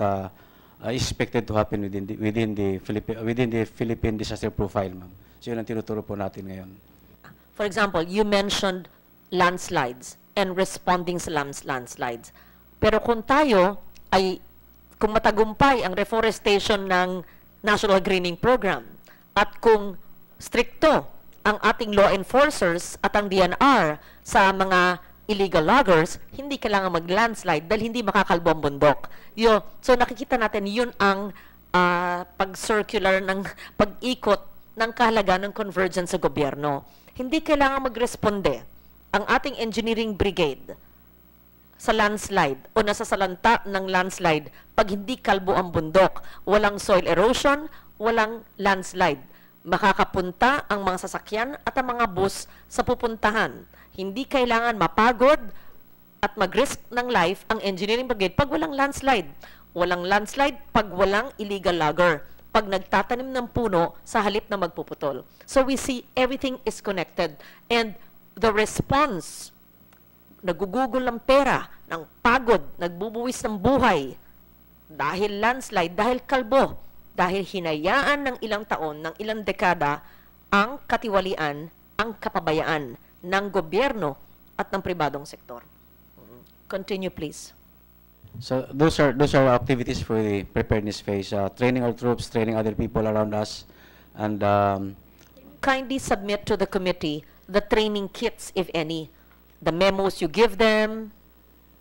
is expected to happen within the Philippine disaster profile, ma'am. So yun ang tinuturo po natin ngayon. For example, you mentioned landslides and responding sa landslides. Pero kung matagumpay ang reforestation ng National Greening Program at kung stricto ang ating law enforcers at ang DNR sa mga illegal loggers, hindi kailangan mag-landslide dahil hindi makakalbo ang bundok. So nakikita natin yun ang pag-circular ng pag-ikot ng kahalagaan ng convergence sa gobyerno. Hindi kailangan magresponde ang ating engineering brigade sa landslide o nasa salanta ng landslide pag hindi kalbo ang bundok. Walang soil erosion, walang landslide. Makakapunta ang mga sasakyan at ang mga bus sa pupuntahan. Hindi kailangan mapagod at mag-risk ng life ang engineering brigade pag walang landslide. Walang landslide pag walang illegal logger. Pag nagtatanim ng puno sa halip na magpuputol. So we see everything is connected. And the response, nagugugol ng pera, ng pagod, nagbubuwis ng buhay, dahil landslide, dahil kalbo, dahil hinayaan ng ilang taon, ng ilang dekada, ang katiwalian, ang kapabayaan ng gobyerno at ng pribadong sektor. Continue, please. So those are activities for the preparedness phase, training our troops, training other people around us, and Kindly submit to the committee the training kits, if any, the memos you give them.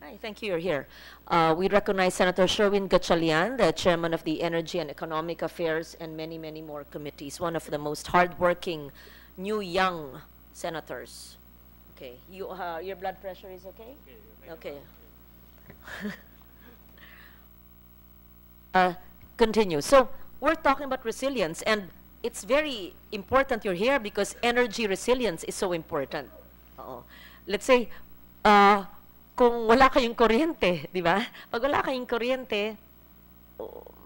Hi, thank you, you're here. We recognize Senator Sherwin Gatchalian, the chairman of the Energy and Economic Affairs, and many, many more committees, one of the most hardworking, new, young senators. Okay, your blood pressure is okay? Okay. Continue. So we're talking about resilience, and it's very important you're here because energy resilience is so important. Let's say, kung wala kayong kuryente, di ba? Pag wala kayong kuryente,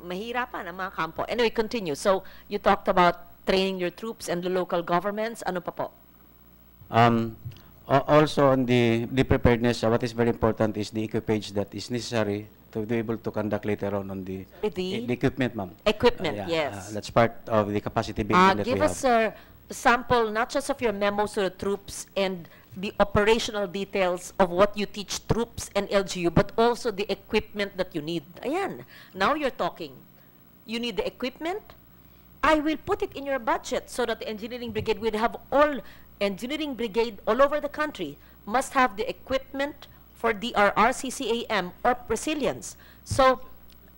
mahirapan ang mga kampo. Anyway, continue. So you talked about training your troops and the local governments. Ano pa po? Also on the preparedness, what is very important is the equipage that is necessary to be able to conduct later on the equipment, ma'am. Equipment, Yeah, yes. that's part of the capacity building that we Give have. us a sample, not just of your memos to the troops and the operational details of what you teach troops and LGU, but also the equipment that you need. Ayan, now you're talking. You need the equipment. I will put it in your budget so that the engineering brigade will have all engineering brigade all over the country must have the equipment for DRR, CCAM, or resilience. So,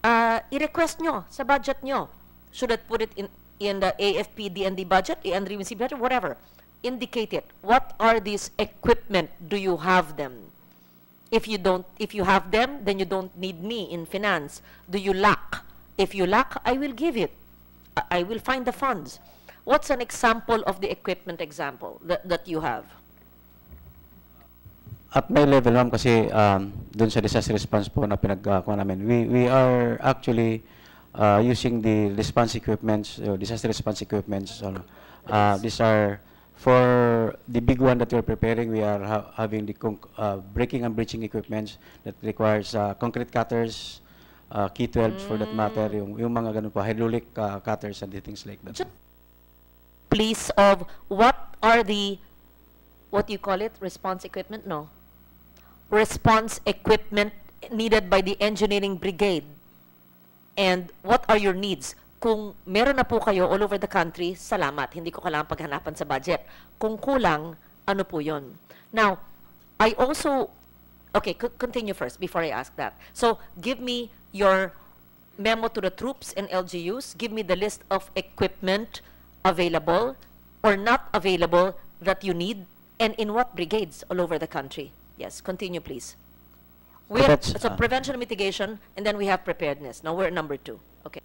i-request nyo sa budget nyo. Should I put it in the AFP DND budget, ANRMC budget, whatever. Indicate it. What are these equipment? Do you have them? If you have them, then you don't need me in finance. Do you lack? If you lack, I will give it. I will find the funds. What's an example of the equipment example that you have? At my level, ma'am, kasi dun sa disaster response po na pinagkakuha namin, we are actually using the response equipments, disaster response equipments. So, these are, for the big one that we're preparing, we are having the breaking and breaching equipments that requires concrete cutters, key 12 for that matter, yung mga ganun po, hydraulic cutters and the things like that. Please, of what are the, what do you call it? Response equipment? No. Response equipment needed by the engineering brigade. And what are your needs? Kung meron na po kayo all over the country, salamat. Hindi ko kailangan paghanapan sa budget. Kung kulang, ano po yun? Now, I also, okay, continue first before I ask that. So, give me your memo to the troops and LGUs. Give me the list of equipment available or not available that you need, and in what brigades all over the country. Yes, continue, please. We have, that's, so prevention and mitigation, and then we have preparedness. Now we're at number 2. Okay.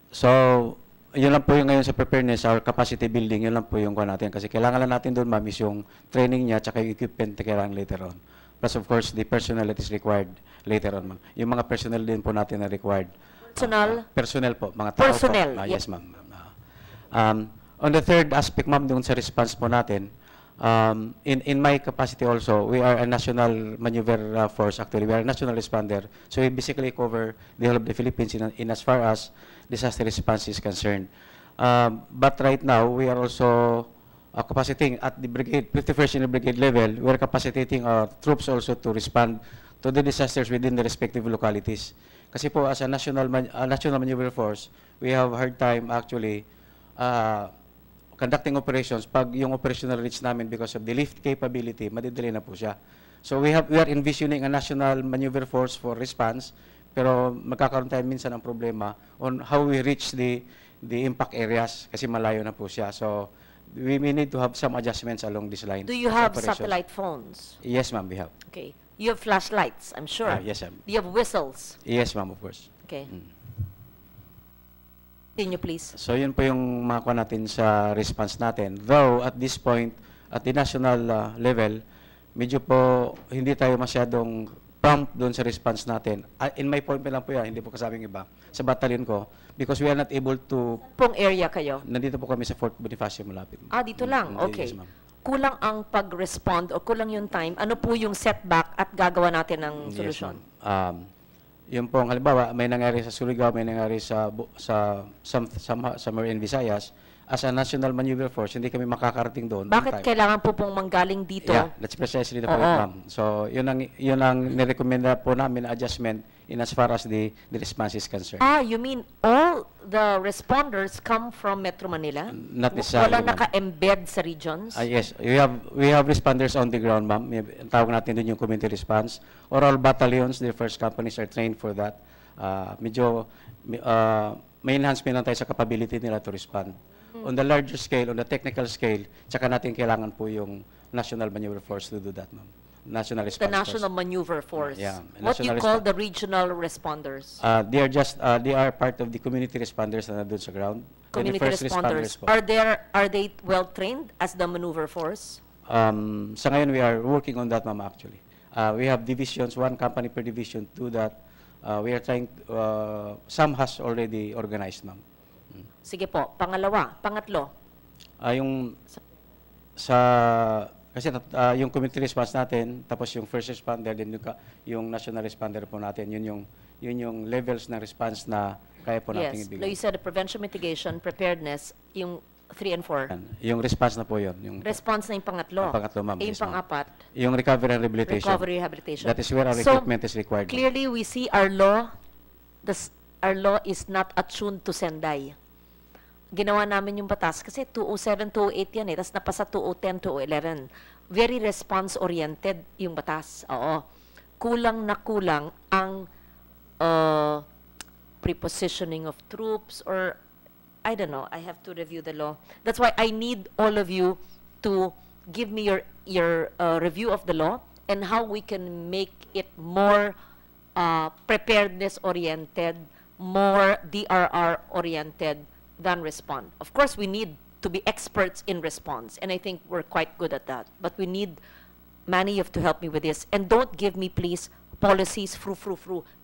So, yun lang po yung ngayon sa preparedness, our capacity building, yun lang po yung kuha natin. Kasi kailangan lang natin doon, ma'am, is yung training niya, tsaka yung equipment na kailangan later on. Plus, of course, the personnel that is required later on, ma'am. Yung mga personnel din po natin na required. Personnel po, mga tao Personnel, po. Yes, ma'am. On the third aspect, ma'am, doon sa response po natin, in my capacity also, we are a national maneuver force, actually. We are a national responder. So we basically cover the whole of the Philippines in as far as disaster response is concerned. But right now, we are also capacitating at the brigade, 51st in the brigade level, we are capacitating our troops also to respond to the disasters within the respective localities. Kasi po, as a national maneuver force, we have a hard time actually conducting operations pag yung operational reach namin because of the lift capability, madidali na po siya. So we are envisioning a national maneuver force for response, pero magkakaroon tayo minsan ng problema on how we reach the impact areas kasi malayo na po siya. So we may need to have some adjustments along this line. Do you have satellite phones? Yes, ma'am, we have. Okay. You have flashlights, I'm sure. Yes, ma'am. Do you have whistles? Yes, ma'am, of course. Okay. Continue, please. So yun po yung makuha natin sa response natin. Though at this point, at the national level, medyo po hindi tayo masyadong prompt doon sa response natin. In my point lang po yan, hindi po kasabing iba. Sa battalion ko, because we are not able to... Pong area kayo? Nandito po kami sa Fort Bonifacio, malapit. Dito lang? Okay. Yes, ma'am. Kulang ang pag-respond o kulang yung time. Ano po yung setback at gagawa natin ng solusyon? Yes, yun po, halimbawa, may nangyari sa Surigao, may nangyari sa Samar and Visayas, as a national maneuver force, hindi kami makakarating doon. Bakit kailangan po pong manggaling dito? Yeah, that's precisely the point, Oo. ma'am. So, yun ang nirekomenda po namin adjustment in as far as the response is concerned. Ah, you mean all the responders come from Metro Manila? Not necessarily, Wala ma'am. naka-embed sa regions? Yes, we have responders on the ground, ma'am. Ang tawag natin doon yung community response. Or all battalions, the first companies are trained for that. May enhancement lang tayo sa capability nila to respond. On the larger scale, on the technical scale, tsaka natin kailangan po yung National Maneuver Force to do that, ma'am. National Response The National Force. Maneuver Force. Yeah, What you National call Response. the regional responders. They are part of the community responders na nandun sa ground. And the Community first responders. po. Are they well trained as the maneuver force? Sa ngayon, we are working on that, ma'am, actually. We have divisions, one company per division to that. We are trying, some has already organized, ma'am. Sige po. Pangatlo. Kasi yung community response natin, tapos yung first responder, then yung national responder po natin, yun yung levels ng response na kaya po natin Yes. No, ibigay. you said the prevention, mitigation, preparedness, yung 3 and 4. Yung response na po yun. Yung Response na yung pangatlo. Ang pangatlo, ma'am. Yung Yes, ma'am. pang-apat, Yung recovery and rehabilitation. recovery rehabilitation. That is where our So, recruitment is required. ma'am. clearly, we see our law is not attuned to Senday. Ginawa namin yung batas kasi 207, 208 yan eh. Tapos napasa 210, 211. Very response-oriented yung batas. Oo. Kulang na kulang ang prepositioning of troops or I don't know. I have to review the law. That's why I need all of you to give me your review of the law and how we can make it more preparedness-oriented, more DRR-oriented than respond. Of course, we need to be experts in response, and I think we're quite good at that. But we need Manny, you have to help me with this. And don't give me, please, policies, fru.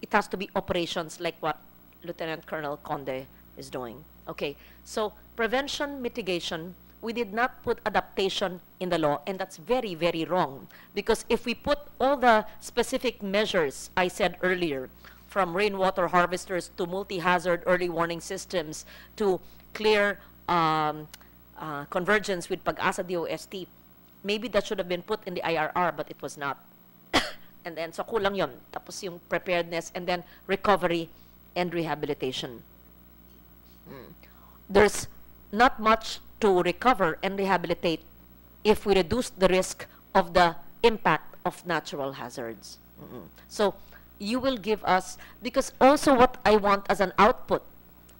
It has to be operations like what Lieutenant Colonel Conde is doing. Okay, so prevention, mitigation, we did not put adaptation in the law, and that's very, very wrong. Because if we put all the specific measures I said earlier, from rainwater harvesters to multi-hazard early warning systems to clear convergence with Pag-asa DOST, maybe that should have been put in the IRR, but it was not. And then, so kulang yun. Tapos yung preparedness and then recovery and rehabilitation. There's not much to recover and rehabilitate if we reduce the risk of the impact of natural hazards. So you will give us, because also what I want as an output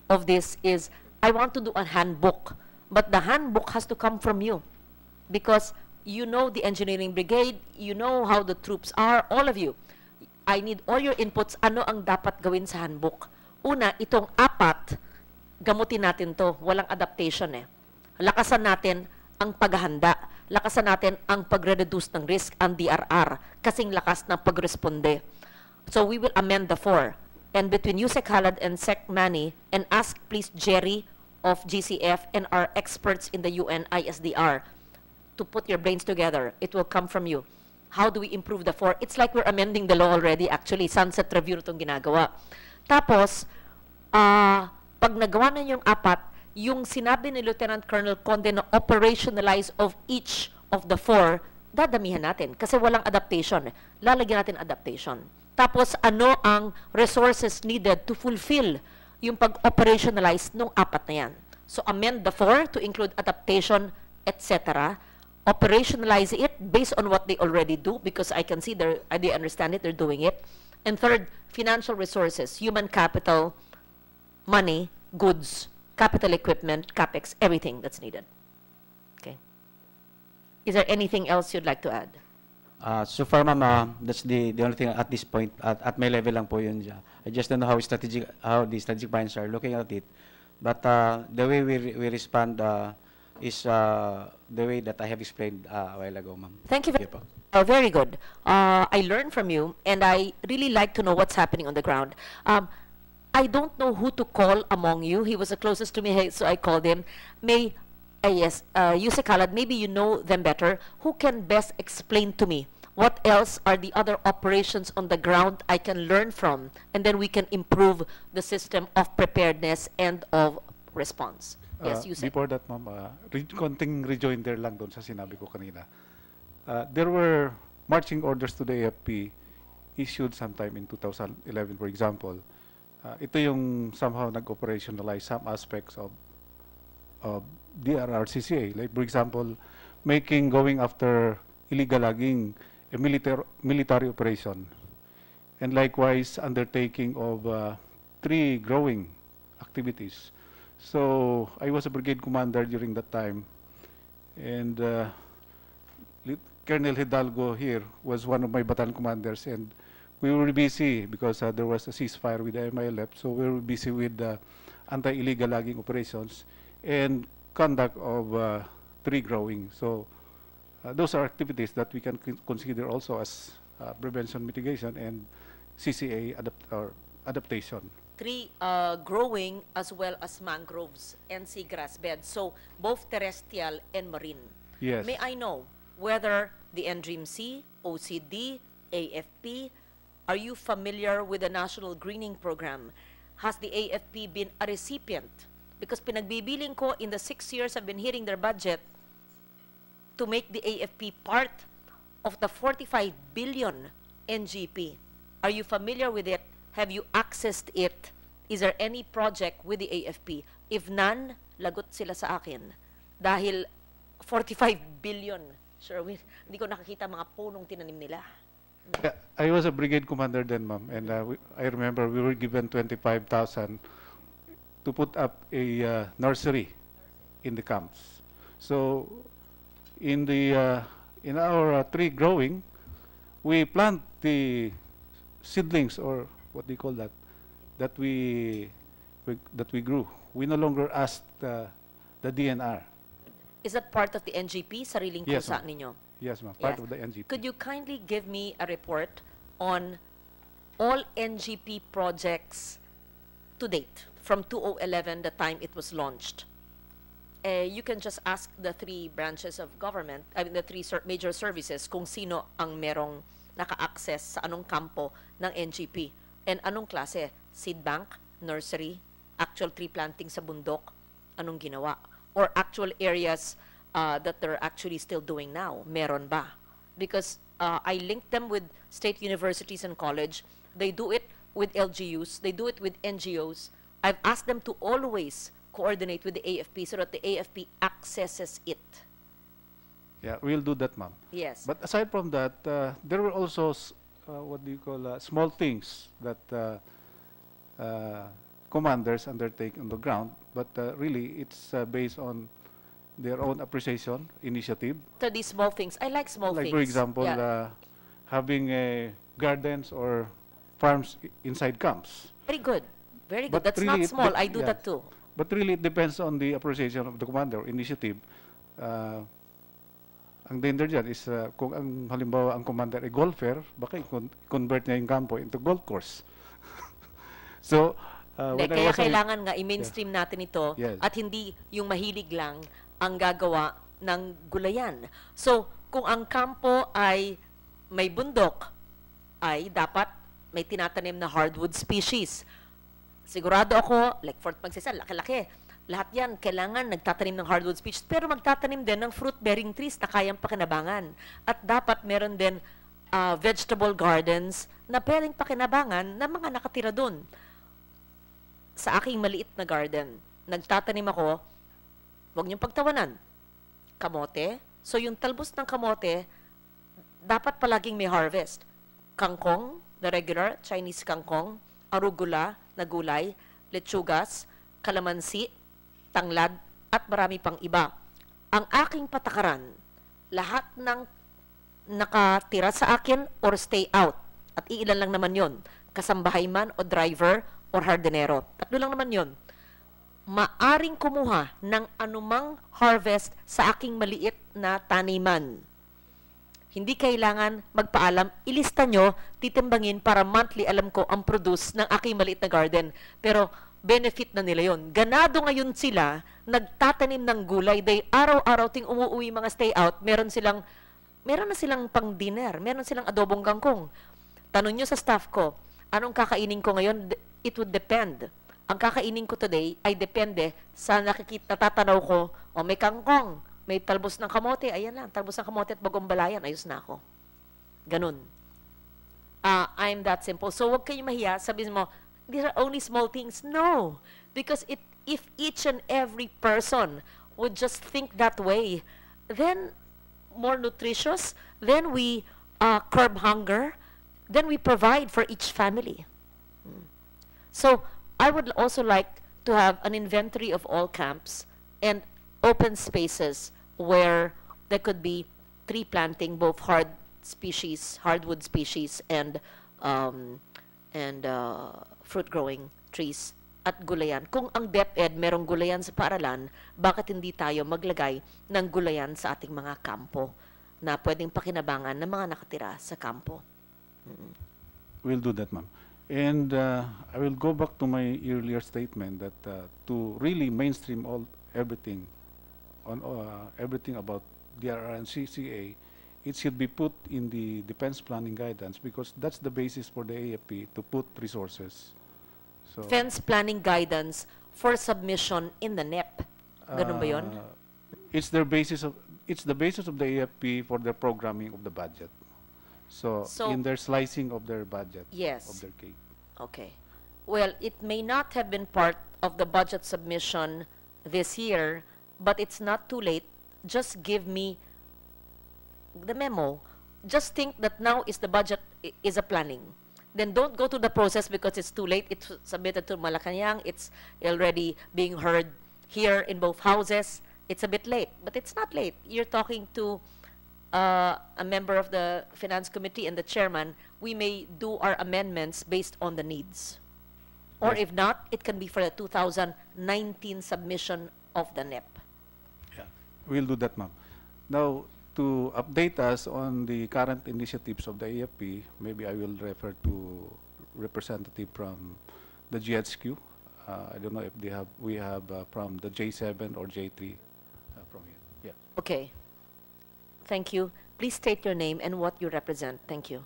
of this is I want to do a handbook, but the handbook has to come from you because you know the engineering brigade, you know how the troops are, all of you. I need all your inputs. Ano ang dapat gawin sa handbook? Una, itong 4, gamutin natin to. Walang adaptation eh. Lakasan natin ang paghahanda. Lakasan natin ang pagre-reduce ng risk, ang DRR. Kasing lakas ng pagresponde. So we will amend the 4. And between Yusek Halad and Sec Manny, and ask please Jerry of GCF and our experts in the UN ISDR to put your brains together. It will come from you. How do we improve the 4? It's like we're amending the law already, actually. Sunset review itong ginagawa. Tapos, pag nagawa na yung 4, yung sinabi ni Lieutenant Colonel Conde na operationalize of each of the 4, dadamihan natin. Kasi walang adaptation. Lalagyan natin adaptation. Tapos, ano ang resources needed to fulfill yung pag-operationalize nung 4 na yan. So, amend the 4 to include adaptation, etc. Operationalize it based on what they already do because I can see they understand it, they're doing it. And third, financial resources, human capital, money, goods, capital equipment, capex, everything that's needed. Okay. Is there anything else you'd like to add? So far, ma'am, that's the only thing at this point. At my level lang po yun. I just don't know how the strategic minds are looking at it. But the way we respond is the way that I have explained a while ago, ma'am. Thank you very good. I learned from you, and I really like to know what's happening on the ground. I don't know who to call among you. He was the closest to me, so I called him. Yusek Halad, maybe you know them better. Who can best explain to me what else are the other operations on the ground I can learn from, and then we can improve the system of preparedness and of response? Yes, you said. Before that, ma'am, konting rejoinder lang doon sa sinabi ko kanina. There were marching orders to the AFP issued sometime in 2011, for example. Ito yung somehow nag-operationalize some aspects of DRRCCA. Like, for example, going after illegal logging, a military operation. And likewise, undertaking of tree growing activities. So I was a brigade commander during that time, and Colonel Hidalgo here was one of my battalion commanders, and we were busy because there was a ceasefire with the MILF, so we were busy with anti-illegal logging operations and conduct of tree growing. So those are activities that we can consider also as prevention mitigation and CCA adaptation. Tree growing as well as mangroves and seagrass beds. So both terrestrial and marine. Yes. May I know whether the NDRIMC, OCD, AFP, are you familiar with the National Greening Program? Has the AFP been a recipient? Because pinagbibiling ko in the 6 years I've been hearing their budget to make the AFP part of the 45 billion NGP. Are you familiar with it? Have you accessed it? Is there any project with the AFP? If none, lagot sila sa akin. Dahil 45 billion, Sherwin, hindi ko nakakita mga punong tinanim nila. Yeah, I was a brigade commander then, ma'am, and I remember we were given 25,000 to put up a nursery in the camps. So, in our tree growing, we plant the seedlings, or what do you call that? That we grew. We no longer asked the DNR. Is that part of the NGP, sariling Yes, kusa ma'am. ninyo? Yes, ma'am. Part Yes. of the NGP. Could you kindly give me a report on all NGP projects to date from 2011, the time it was launched? You can just ask the three branches of government, I mean the three major services, kung sino ang merong naka-access sa anong kampo ng NGP. And anong klase? Seed bank, nursery, actual tree planting sa bundok, anong ginawa? Or actual areas that they're actually still doing now, meron ba? Because I linked them with state universities and college. They do it with LGUs, they do it with NGOs. I've asked them to always coordinate with the AFP so that the AFP accesses it. Yeah, we'll do that, ma'am. Yes. But aside from that, there were also what do you call small things that commanders undertake on the ground, but really it's based on their own appreciation, initiative. To these small things. I like small Like things. for example, Yeah. having gardens or farms inside camps. Very good. Very good. But That's really not it small. de- I do yeah. that too. But really it depends on the appreciation of the commander, initiative. Ang danger dyan is kung halimbawa ang commander ay golfer, baka convert niya yung kampo into golf course. So, Hindi, when I kaya was a- kailangan nga i-mainstream natin ito Yes. at hindi yung mahilig lang ang gagawa ng gulayan. So, kung ang kampo ay may bundok, ay dapat may tinatanim na hardwood species. Sigurado ako, like Fort Magsaysay, laki-laki. Lahat yan, kailangan nagtatanim ng hardwood species, pero magtatanim din ng fruit-bearing trees na kayang pakinabangan. At dapat meron din vegetable gardens na pwedeng pakinabangan na mga nakatira doon. Sa aking maliit na garden, nagtatanim ako, huwag niyong pagtawanan, kamote. So yung talbos ng kamote, dapat palaging may harvest. Kangkong, the regular Chinese kangkong, arugula na gulay, lechugas, kalamansi, tanglad, at marami pang iba. Ang aking patakaran, lahat ng nakatira sa akin or stay out, at iilan lang naman yon, kasambahay man o driver or hardinero. Tatlo lang naman yon. Maaring kumuha ng anumang harvest sa aking maliit na taniman. Hindi kailangan magpaalam, ilista nyo, titimbangin para monthly alam ko ang produce ng aking maliit na garden. Pero benefit na nila yon. Ganado ngayon sila, nagtatanim ng gulay, they araw-araw ting umuwi mga stay out, meron na silang pang dinner, meron silang adobong kangkong. Tanong nyo sa staff ko, anong kakainin ko ngayon? It would depend. ang kakainin ko today ay depende sa natatanaw ko, o may kangkong, may talbos ng kamote, ayan lang, talbos ng kamote at bagong balayan, ayos na ako. Ganun. I'm that simple. So, wag kayo mahiya, sabihin mo, these are only small things. No. Because if each and every person would just think that way, then more nutritious, then we curb hunger, then we provide for each family. So, I would also like to have an inventory of all camps and open spaces where there could be tree planting, both hardwood species, and fruit-growing trees at gulayan. Kung ang DepEd merong gulayan sa paaralan, bakit hindi tayo maglagay ng gulayan sa ating mga kampo na pwedeng pakinabangan ng mga nakatira sa kampo? We'll do that, ma'am. And I will go back to my earlier statement that to really mainstream everything about DRR and CCA, it should be put in the defense planning guidance because that's the basis for the AFP to put resources. So, Defense planning guidance for submission in the NEP. Ganun ba yun? It's the basis of the AFP for the programming of the budget. So in their slicing of their budget, Yes. of their cake. Okay. Well, it may not have been part of the budget submission this year, but it's not too late. Just give me the memo. Just think that now is the budget, is a planning. Then don't go through the process because it's too late. It's submitted to Malacanang. It's already being heard here in both houses. It's a bit late, but it's not late. You're talking to a member of the Finance Committee and the chairman. We may do our amendments based on the needs. Or if not, it can be for the 2019 submission of the NEP. Yeah, we'll do that, ma'am. Now, to update us on the current initiatives of the AFP, maybe I will refer to representative from the GHQ. I don't know if we have from the J7 or J3 from here. Yeah. Okay. Thank you. Please state your name and what you represent. Thank you.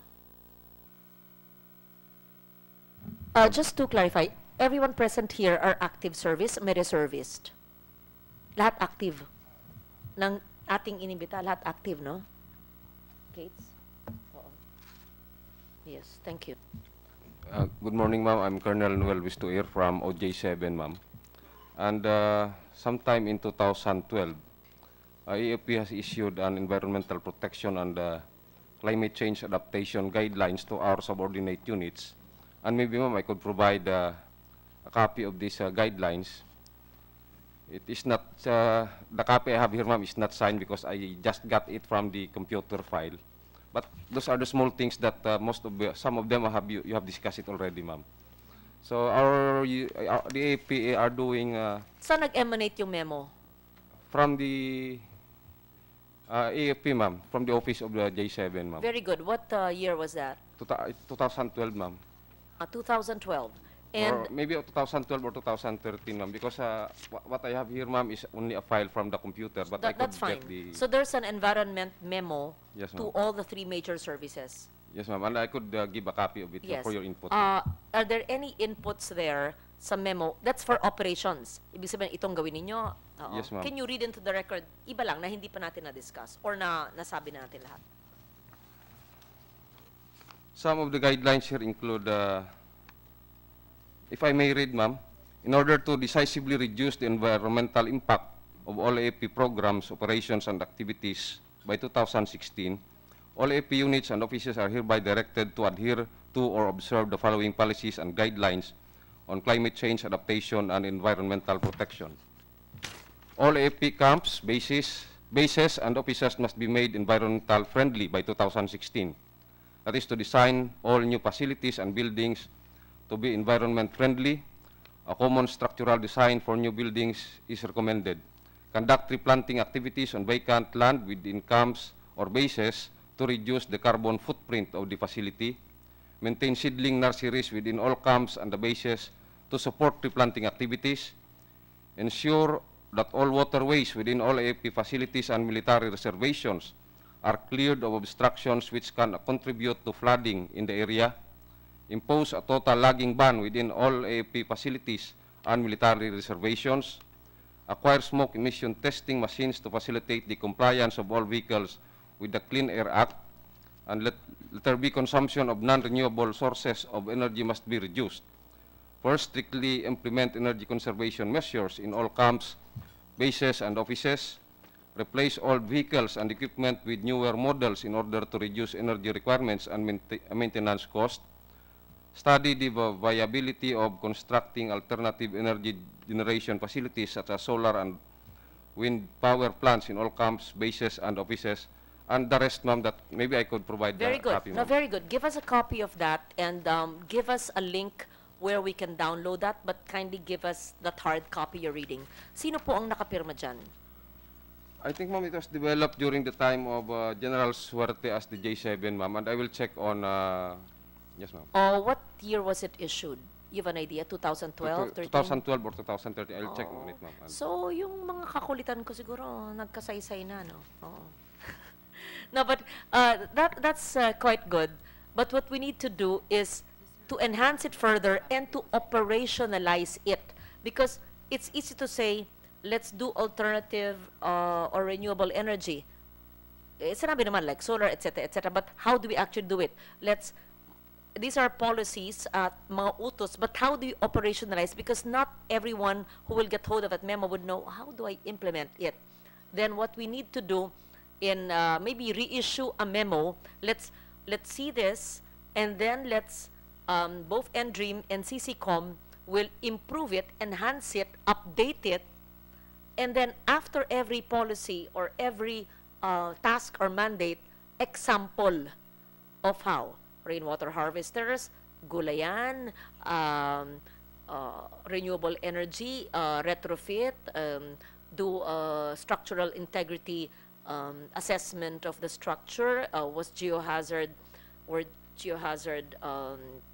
Just to clarify, everyone present here are active service, may reservist. Lahat active. Ng ating inimbita, lahat active, no? Gates? Oo. Yes, thank you. Good morning, ma'am. I'm Colonel Noel Vistuir from OJ7, ma'am. And sometime in 2012, AFP has issued an environmental protection and climate change adaptation guidelines to our subordinate units. And maybe, ma'am, I could provide a copy of these guidelines. It is not, the copy I have here, ma'am, is not signed because I just got it from the computer file. But those are the small things that some of them you have discussed it already, ma'am. So the AFP are doing Saan nag-emanate yung memo? from the AFP, ma'am, from the office of the J7, ma'am. Very good. What year was that? 2012, ma'am. 2012. Or And maybe 2012 or 2013, ma'am, because what I have here, ma'am, is only a file from the computer, but I could that's fine. get the... So there's an environment memo Yes, to ma'am. all the three major services. Yes, ma'am, and I could give a copy of it Yes. for your input. Are there any inputs there sa memo? That's for operations. Ibig sabihin, itong gawin ninyo. Oo. Yes, ma'am. Can you read into the record, iba lang na hindi pa natin na-discuss or nasabi na natin lahat? Some of the guidelines here include, if I may read, ma'am, in order to decisively reduce the environmental impact of all AFP programs, operations, and activities by 2016, all AFP units and offices are hereby directed to adhere to or observe the following policies and guidelines on climate change adaptation and environmental protection. All AFP camps, bases, and offices must be made environmental friendly by 2016. That is to design all new facilities and buildings to be environment friendly. A common structural design for new buildings is recommended. Conduct replanting activities on vacant land within camps or bases to reduce the carbon footprint of the facility. Maintain seedling nurseries within all camps and the bases to support replanting activities. Ensure that all waterways within all AFP facilities and military reservations are cleared of obstructions which can contribute to flooding in the area. Impose a total logging ban within all AFP facilities and military reservations, acquire smoke emission testing machines to facilitate the compliance of all vehicles with the Clean Air Act, and let there be consumption of non-renewable sources of energy must be reduced. First, strictly implement energy conservation measures in all camps, bases, and offices. Replace old vehicles and equipment with newer models in order to reduce energy requirements and maintenance costs. Study the viability of constructing alternative energy generation facilities such as solar and wind power plants in all camps, bases, and offices. And the rest, ma'am, that maybe I could provide Very the good. copy, No, ma'am. very good. Give us a copy of that and give us a link where we can download that, but kindly give us that hard copy you're reading. Sino po ang nakapirma dyan? I think, ma'am, it was developed during the time of General Suerte as the J7, ma'am, and I will check on, yes, ma'am. What year was it issued? You have an idea? 2012, 13? 2012 or 2013. I'll check on it, ma'am. And So, yung mga kakulitan ko siguro, nagkasaysay na, no? Oo. No, but that's quite good. But what we need to do is to enhance it further and to operationalize it. Because it's easy to say, let's do alternative or renewable energy. Sinabi naman like solar, etc., etc. But how do we actually do it? These are policies at mga utos, but how do you operationalize? Because not everyone who will get hold of that memo would know, how do I implement it? Then what we need to do in maybe reissue a memo, let's see this, and then let's, both NDREAM and CCCOM will improve it, enhance it, update it, and then after every policy or every task or mandate, example of how rainwater harvesters, gulayan, renewable energy, retrofit, do structural integrity assessment of the structure, was geohazard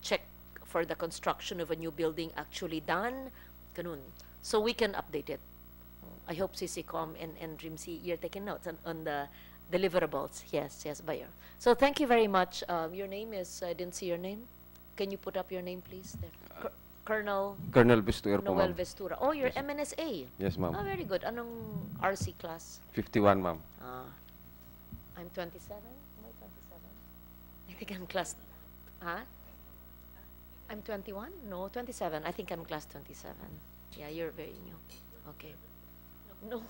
check for the construction of a new building actually done, ganun. So we can update it. I hope CCCOM and DREAMC, you're taking notes on the deliverables. Yes, Bayer. So thank you very much. Your name is, I didn't see your name. Can you put up your name, please? There. Colonel Colonel Vistuer po, Noel ma'am. Vestura. Oh, you're Yes, ma'am. MNSA. Yes, ma'am. Oh, very good. Anong RC class? 51, ma'am. I'm 27. Am I 27? I think I'm class. Huh? I'm 21? No, 27. I think I'm class 27. Yeah, you're very new. Okay. No,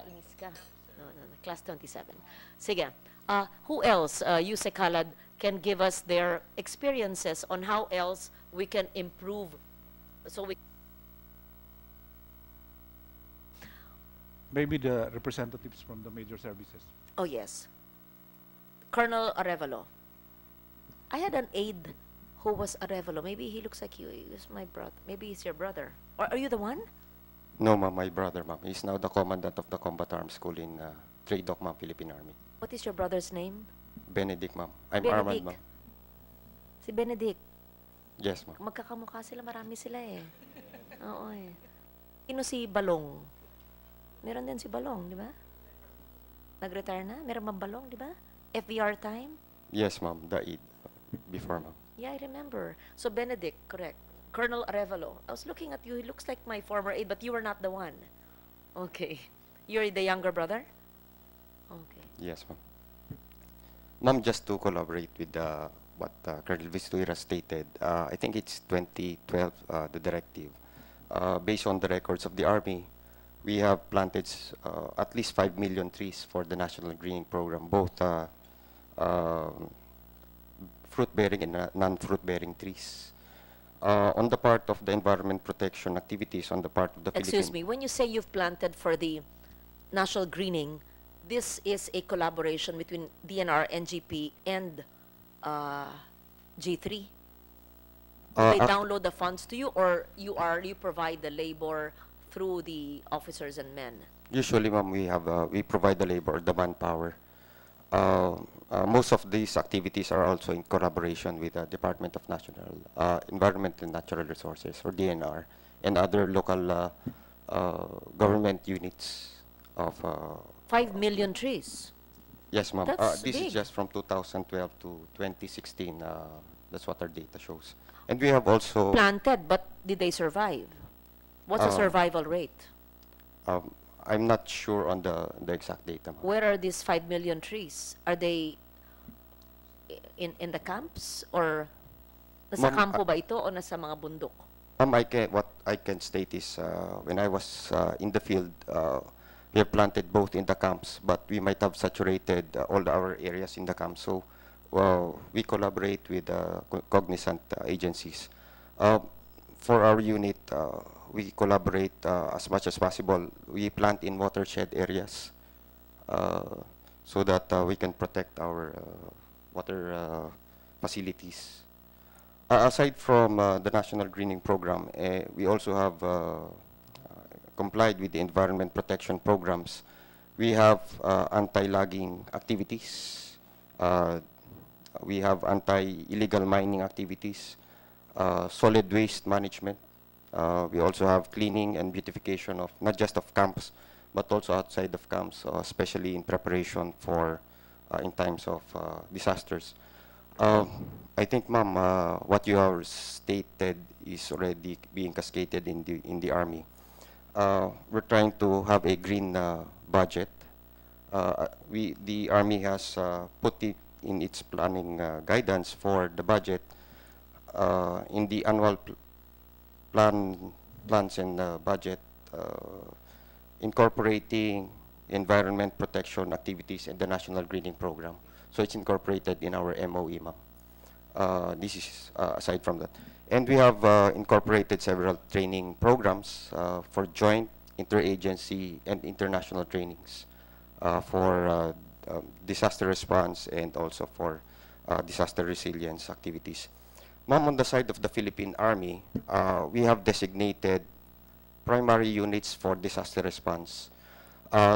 inis ka. No, class 27. Sige. Who else, Yusek Halad, can give us their experiences on how else we can improve so we Maybe the representatives from the major services. Oh, yes. Colonel Arevalo. I had an aide who was Arevalo. Maybe he looks like you. He was my brother. Maybe he's your brother. Or are you the one? No, ma'am, my brother, ma'am. He's now the commandant of the Combat Arms School in Tradok, ma'am, Philippine Army. What is your brother's name? Benedict, ma'am. I'm Benedict. Armand, ma'am. Si Benedict. Yes, ma'am. Magkakamukha sila. Marami sila eh. Oo eh. Sino si Balong? Meron din si Balong, di ba? Nag-retire na? Meron bang Balong, di ba? FVR time? Yes, ma'am. The Eid. Before, ma'am. Yeah, I remember. So Benedict, correct. Colonel Arevalo. I was looking at you. He looks like my former aide, but you were not the one. Okay. You're the younger brother? Okay. Yes, ma'am. Ma'am, just to collaborate with what Colonel Vistuira stated, I think it's 2012, the directive. Based on the records of the Army, we have planted at least 5 million trees for the National Greening Program, both fruit-bearing and non-fruit-bearing trees. On the part of the environment protection activities on the part of the Excuse me, when you say you've planted for the national greening, this is a collaboration between DNR, NGP, and G3? They download the funds to you, or you provide the labor through the officers and men? Usually, ma'am, we provide the labor, the manpower. Most of these activities are also in collaboration with the Department of National Environment and Natural Resources, or DNR, and other local government units of 5 million trees. yes, ma'am. That's This big. is just from 2012 to 2016. That's what our data shows. And we have also Planted, but did they survive? What's the Uh, survival rate? I'm not sure on the exact data, ma'am. Where are these 5 million trees? Are they in the camps or nasa Ma'am, kampo ba ito o nasa mga bundok? What I can state is when I was in the field, we have planted both in the camps, but we might have saturated all our areas in the camps. So we collaborate with cognizant agencies. For our unit, we collaborate as much as possible. We plant in watershed areas so that we can protect our water facilities. Aside from the National Greening Program, we also have complied with the environment protection programs. We have anti-logging activities. We have anti-illegal mining activities, solid waste management. We also have cleaning and beautification of not just of camps, but also outside of camps, especially in preparation for in times of disasters. I think, ma'am, what you have stated is already being cascaded in the Army. We're trying to have a green budget. The Army has put it in its planning guidance for the budget in the annual plans and budget, incorporating environment protection activities and the National Greening Program. So it's incorporated in our MOE, ma'am. This is aside from that. And we have incorporated several training programs for joint, interagency, and international trainings for disaster response and also for disaster resilience activities. Ma'am, on the side of the Philippine Army, we have designated primary units for disaster response.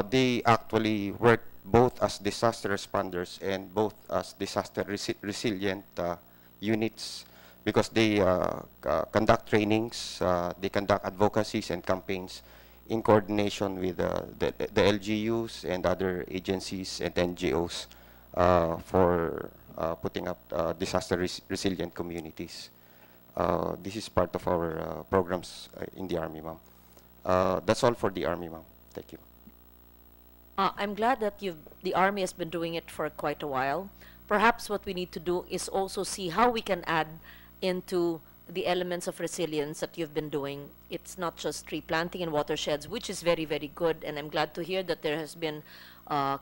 They actually work both as disaster responders and both as disaster resilient units because they conduct trainings, they conduct advocacies and campaigns in coordination with the LGUs and other agencies and NGOs for putting up disaster resilient communities. This is part of our programs in the Army, ma'am. That's all for the Army, ma'am. Thank you. I'm glad that the Army has been doing it for quite a while. Perhaps what we need to do is also see how we can add into the elements of resilience that you've been doing. It's not just tree planting in watersheds, which is very, very good, and I'm glad to hear that there has been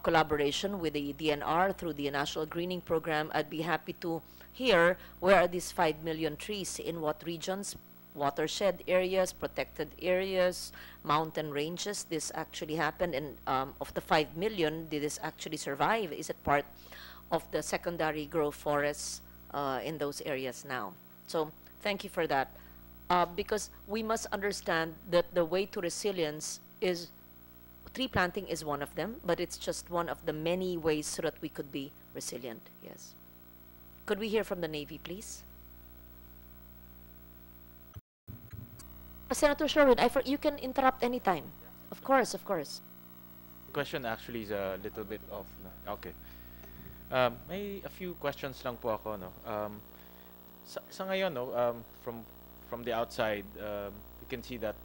collaboration with the DNR through the National Greening Program. I'd be happy to hear where are these 5 million trees, in what regions, watershed areas, protected areas, mountain ranges this actually happened, and of the 5 million, did this actually survive? Is it part of the secondary growth forests in those areas now? So thank you for that. Because we must understand that the way to resilience is tree planting is one of them, but it's just one of the many ways so that we could be resilient. Yes. Could we hear from the Navy, please? Senator Sherwin, you can interrupt anytime. Of course, of course. Question actually is a little bit off. No? Okay. May a few questions lang po ako, no. Sa ngayon, no, from the outside, you can see that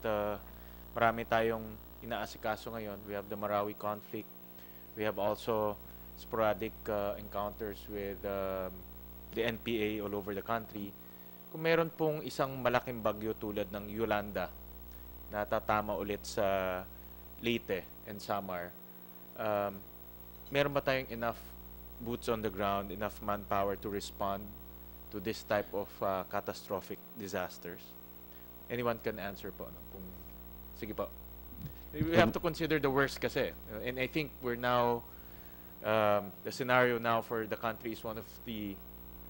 marami tayong inaasikaso ngayon. We have the Marawi conflict. We have also sporadic encounters with the NPA all over the country. Kung meron pong isang malaking bagyo tulad ng Yolanda na tatama ulit sa Leyte and Samar, meron ba tayong enough boots on the ground, enough manpower to respond to this type of catastrophic disasters? Anyone can answer po. No? Sige po. We have to consider the worst kasi. And I think we're now, the scenario now for the country is one of the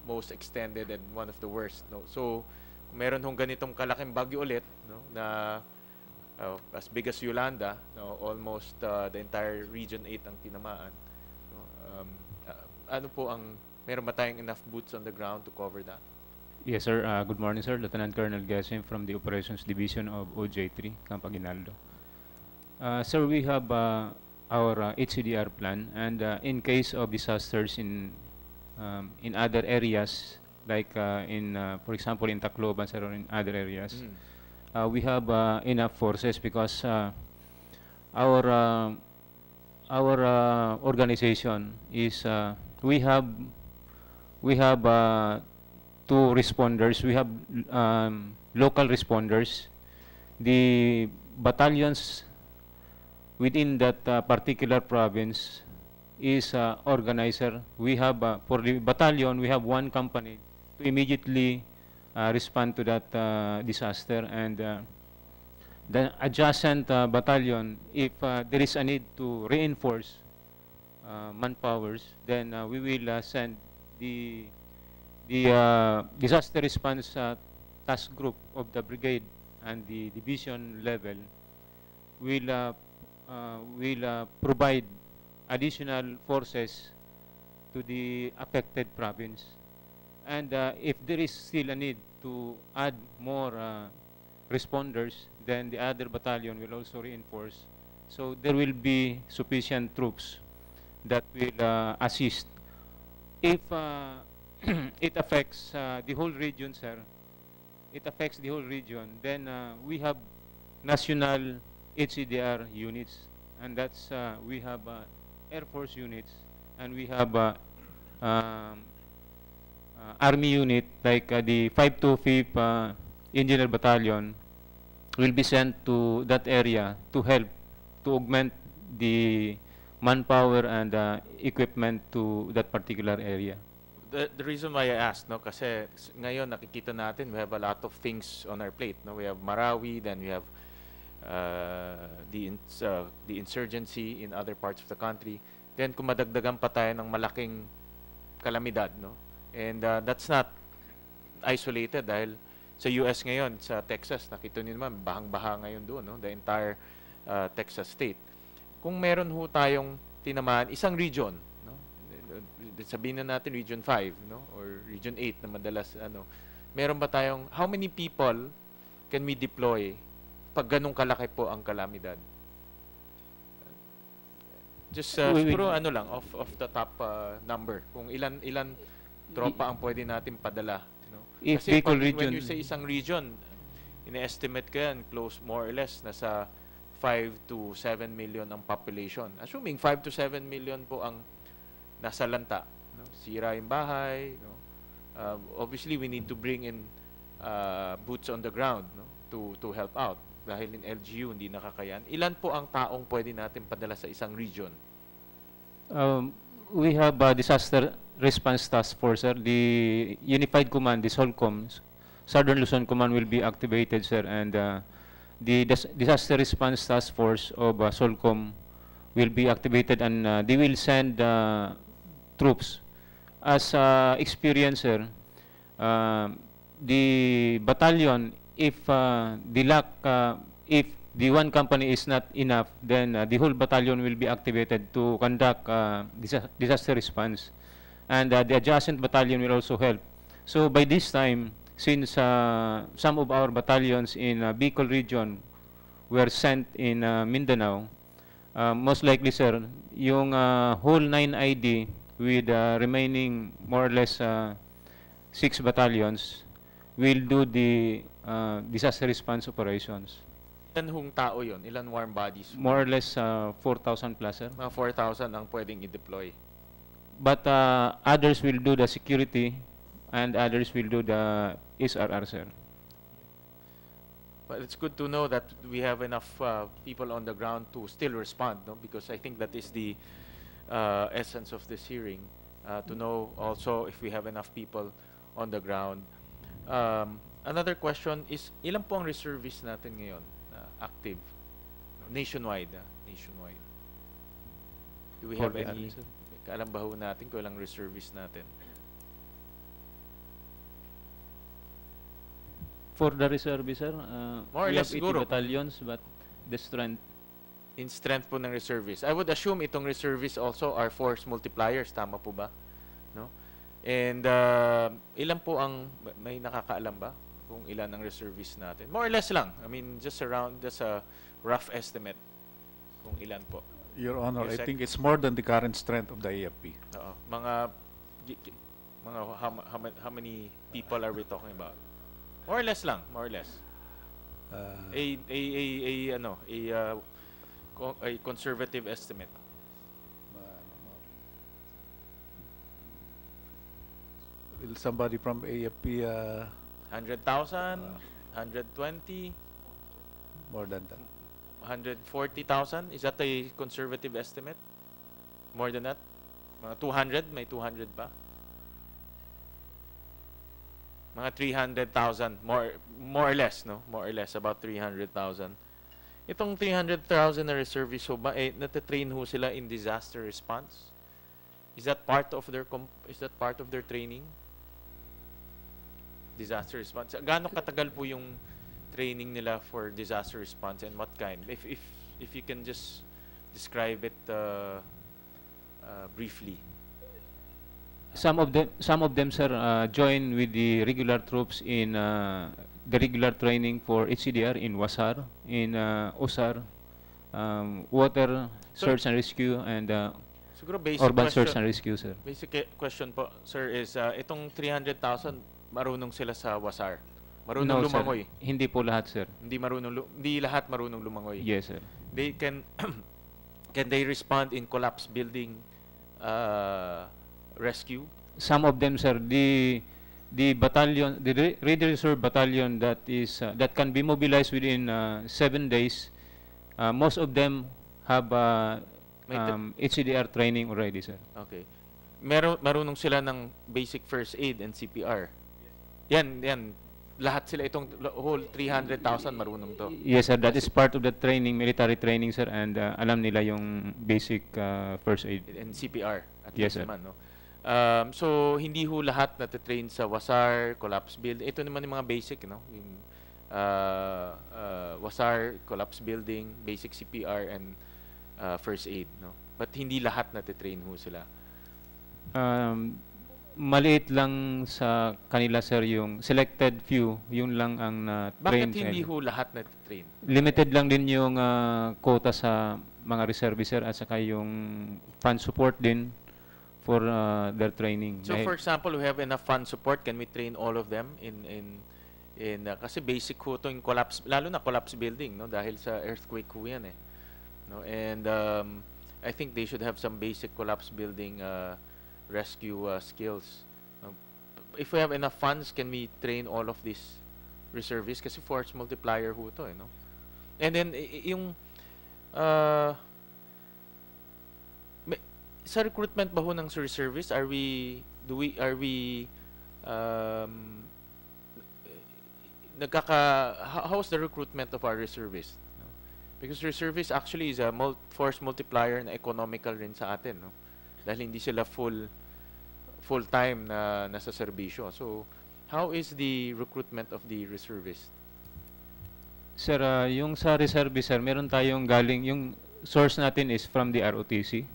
most extended and one of the worst. No? So, kung meron hong ganitong kalaking bagyo ulit, no, na as big as Yolanda, no, almost the entire Region 8 ang tinamaan. No? Ano po ang, meron ba tayong enough boots on the ground to cover that? Yes, sir. Good morning, sir. Lieutenant Colonel Gesim from the Operations Division of OJ3, Camp Aguinaldo. Sir, we have our HCDR plan, and in case of disasters in other areas, like for example, in Tacloban, sir, or in other areas, we have enough forces because our organization is we have two responders. We have local responders. The battalions within that particular province is organizer. We have for the battalion we have one company to immediately respond to that disaster, and the adjacent battalion, if there is a need to reinforce manpowers, then we will send the disaster response task group of the brigade and the division level will provide additional forces to the affected province. And if there is still a need to add more responders, then the other battalion will also reinforce. So there will be sufficient troops that will assist. If it affects the whole region, sir, it affects the whole region, then we have national HCDR units, and that's we have Air Force units, and we have Army unit like the 525th Engineer Battalion will be sent to that area to help to augment the manpower and equipment to that particular area. The reason why I asked, no, kasi ngayon nakikita natin we have a lot of things on our plate. No, we have Marawi, then we have the insurgency in other parts of the country. Then kung madagdagan pa tayo ng malaking kalamidad, no, and that's not isolated dahil sa US ngayon, sa Texas, nakita niyo naman bahang-baha ngayon doon, no, the entire Texas state. Kung meron ho tayong tinamaan isang region, no, sabihin na natin region 5, no, or region 8 na madalas meron ba tayong how many people can we deploy pag ganung kalaki po ang kalamidad? Just siguro lang off the top number kung ilan tropa ang pwede natin padala, no? If Kasi Bicol when region, you say isang region, ina-estimate ko yan close more or less nasa 5 to 7 million ang population. Assuming 5 to 7 million po ang nasa lanta, no? Sira yung bahay, no? Obviously we need to bring in boots on the ground, no, to help out dahil in LGU hindi nakakayan. Ilan po ang taong pwede natin padala sa isang region? we have a disaster response task force, sir. The Unified Command, the SOLCOM, Southern Luzon Command will be activated, sir, and the disaster response task force of SOLCOM will be activated, and they will send troops. As experience, sir, the battalion, if if the one company is not enough, then the whole battalion will be activated to conduct disaster response, and the adjacent battalion will also help. So by this time, since some of our battalions in Bicol region were sent in Mindanao, most likely, sir, yung whole 9ID with remaining more or less 6 battalions will do the disaster response operations. Ilan hong tao yon? Ilan warm bodies? More or less 4,000 plus, sir. Mga 4,000 ang pwedeng i-deploy. But others will do the security and others will do the SRR, sir. But it's good to know that we have enough people on the ground to still respond, no? Because I think that is the essence of this hearing, to know also if we have enough people on the ground. Another question is, ilan po ang reservists natin ngayon active nationwide? Nationwide. Do we have any? Alam ba ho natin kung ilang reservists natin? For the reservists, sir, More or we less have 80 siguro. battalions, but the strength. In strength po ng reservists. I would assume itong reservists also are force multipliers. Tama po ba? No? And ilan po ang, may nakakaalam ba kung ilan ang reservists natin? More or less lang. I mean, just a rough estimate kung ilan po. Your Honor, I Yusek? think it's more than the current strength of the AFP. Oo. How many people are we talking about? More or less lang, more or less. A conservative estimate. Will somebody from AFP 100,000, 120, more than that? 140,000? Is that a conservative estimate? More than that? Mga 200? May 200 pa? Mga 300,000. More or less, no? More or less, about 300,000. Itong 300,000 na reservists ho ba, natatrain ho sila in disaster response? Is that part of their training? Disaster response. Gaano katagal po yung training nila for disaster response and what kind? If you can just describe it briefly. Some of them, sir, join with the regular troops in the regular training for HCDR in Wasar, in OSAR, water search and rescue, and Siguro basic urban question. search and rescue, sir. Basic question po, sir, is itong 300,000 marunong sila sa Wasar. Marunong No, lumangoy. sir. Hindi po lahat, sir. Hindi lahat marunong lumangoy. Yes, sir. They can they respond in collapse building rescue? Some of them, sir, the battalion, the Ready Reserve battalion that is that can be mobilized within 7 days. Most of them have HCDR training already, sir. Okay. Marunong sila ng basic first aid and CPR. Yan. Lahat sila itong whole 300,000 marunong to. Yes, sir. That is part of the training, military training, sir, and alam nila yung basic first aid. And CPR. At Yes, least sir. naman, no? So, hindi ho lahat natitrain sa Wasar, collapse building. Ito naman yung mga basic, no? Yung Wasar, collapse building, basic CPR, and first aid, no? But hindi lahat natitrain ho sila. Maliit lang sa kanila, sir, yung selected few, yun lang ang Bakit na-train. hindi ho lahat natitrain? Limited lang din yung quota sa mga reservists, sir, at saka yung fund support din for their training. So, for example, we have enough fund support. Can we train all of them in kasi basic ho to yung collapse, lalo na collapse building, no? Dahil sa earthquake ho yan, eh. No? And I think they should have some basic collapse building rescue skills. If we have enough funds, can we train all of these reservists? Kasi force multiplier ho to, no? And then yung sa recruitment ba ho ng reservists, how's the recruitment of our reservists? No? Because reservists actually is a force multiplier na economical rin sa atin, no? Dahil hindi sila full-time na nasa serbisyo. So, how is the recruitment of the reservists? Sir, yung sa reservist, sir, meron tayong galing, yung source natin is from the ROTC.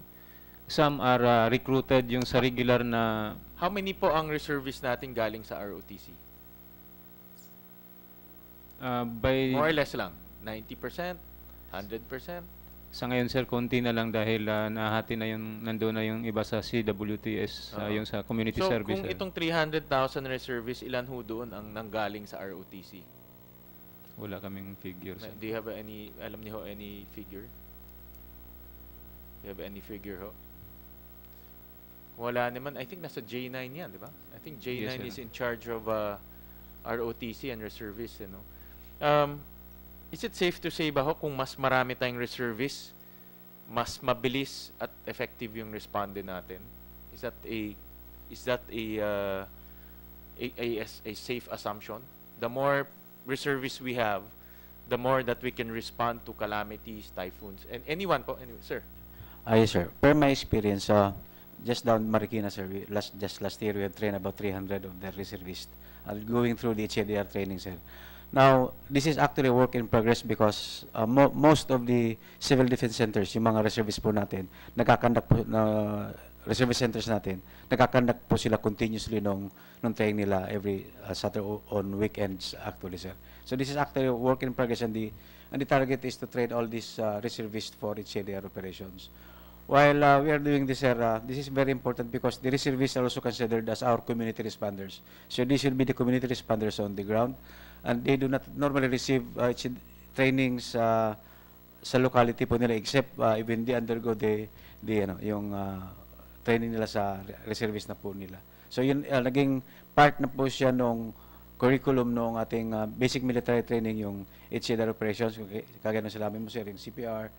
Some are recruited yung sa regular na... How many po ang reservists natin galing sa ROTC? More or less lang. 90%? 100%? Sa ngayon, sir, konti na lang dahil nahati na yung, nandoon na yung iba sa CWTS, yung sa community service. So, kung itong 300,000 reservists, ilan ho doon ang nanggaling sa ROTC? Wala kaming figure, sir. Do you have any, alam niyo ho, any figure? Do you have any figure ho? Wala naman. I think nasa J9 yan, di ba? I think J9 Yes, is in charge of ROTC and reservists, you know. Is it safe to say ba ho, kung mas marami tayong reservists, mas mabilis at effective yung responde natin? Is that a safe assumption? The more reservists we have, the more that we can respond to calamities, typhoons, and anyone po, anyway, sir. Yes, sir. Per my experience, just down Marikina, sir, just last year we have trained about 300 of the reservists going through the HCDR training, sir. Now, this is actually a work in progress because most of the civil defense centers, yung mga reservists po natin, nagkakandak po na reservice centers natin, nagkakandak po sila continuously nung training nila every Saturday on weekends actually, sir. So this is actually a work in progress, and the target is to train all these reservists for HCDR operations. while we are doing this, sir, this is very important because the reservists are also considered as our community responders. So these will be the community responders on the ground, and they do not normally receive trainings sa locality po nila, except even they undergo yung training nila sa reservist na po nila. So yun, naging part na po siya nung curriculum nung ating basic military training, yung HCDR operations, kagaya ng salamin mo sir, yung CPR,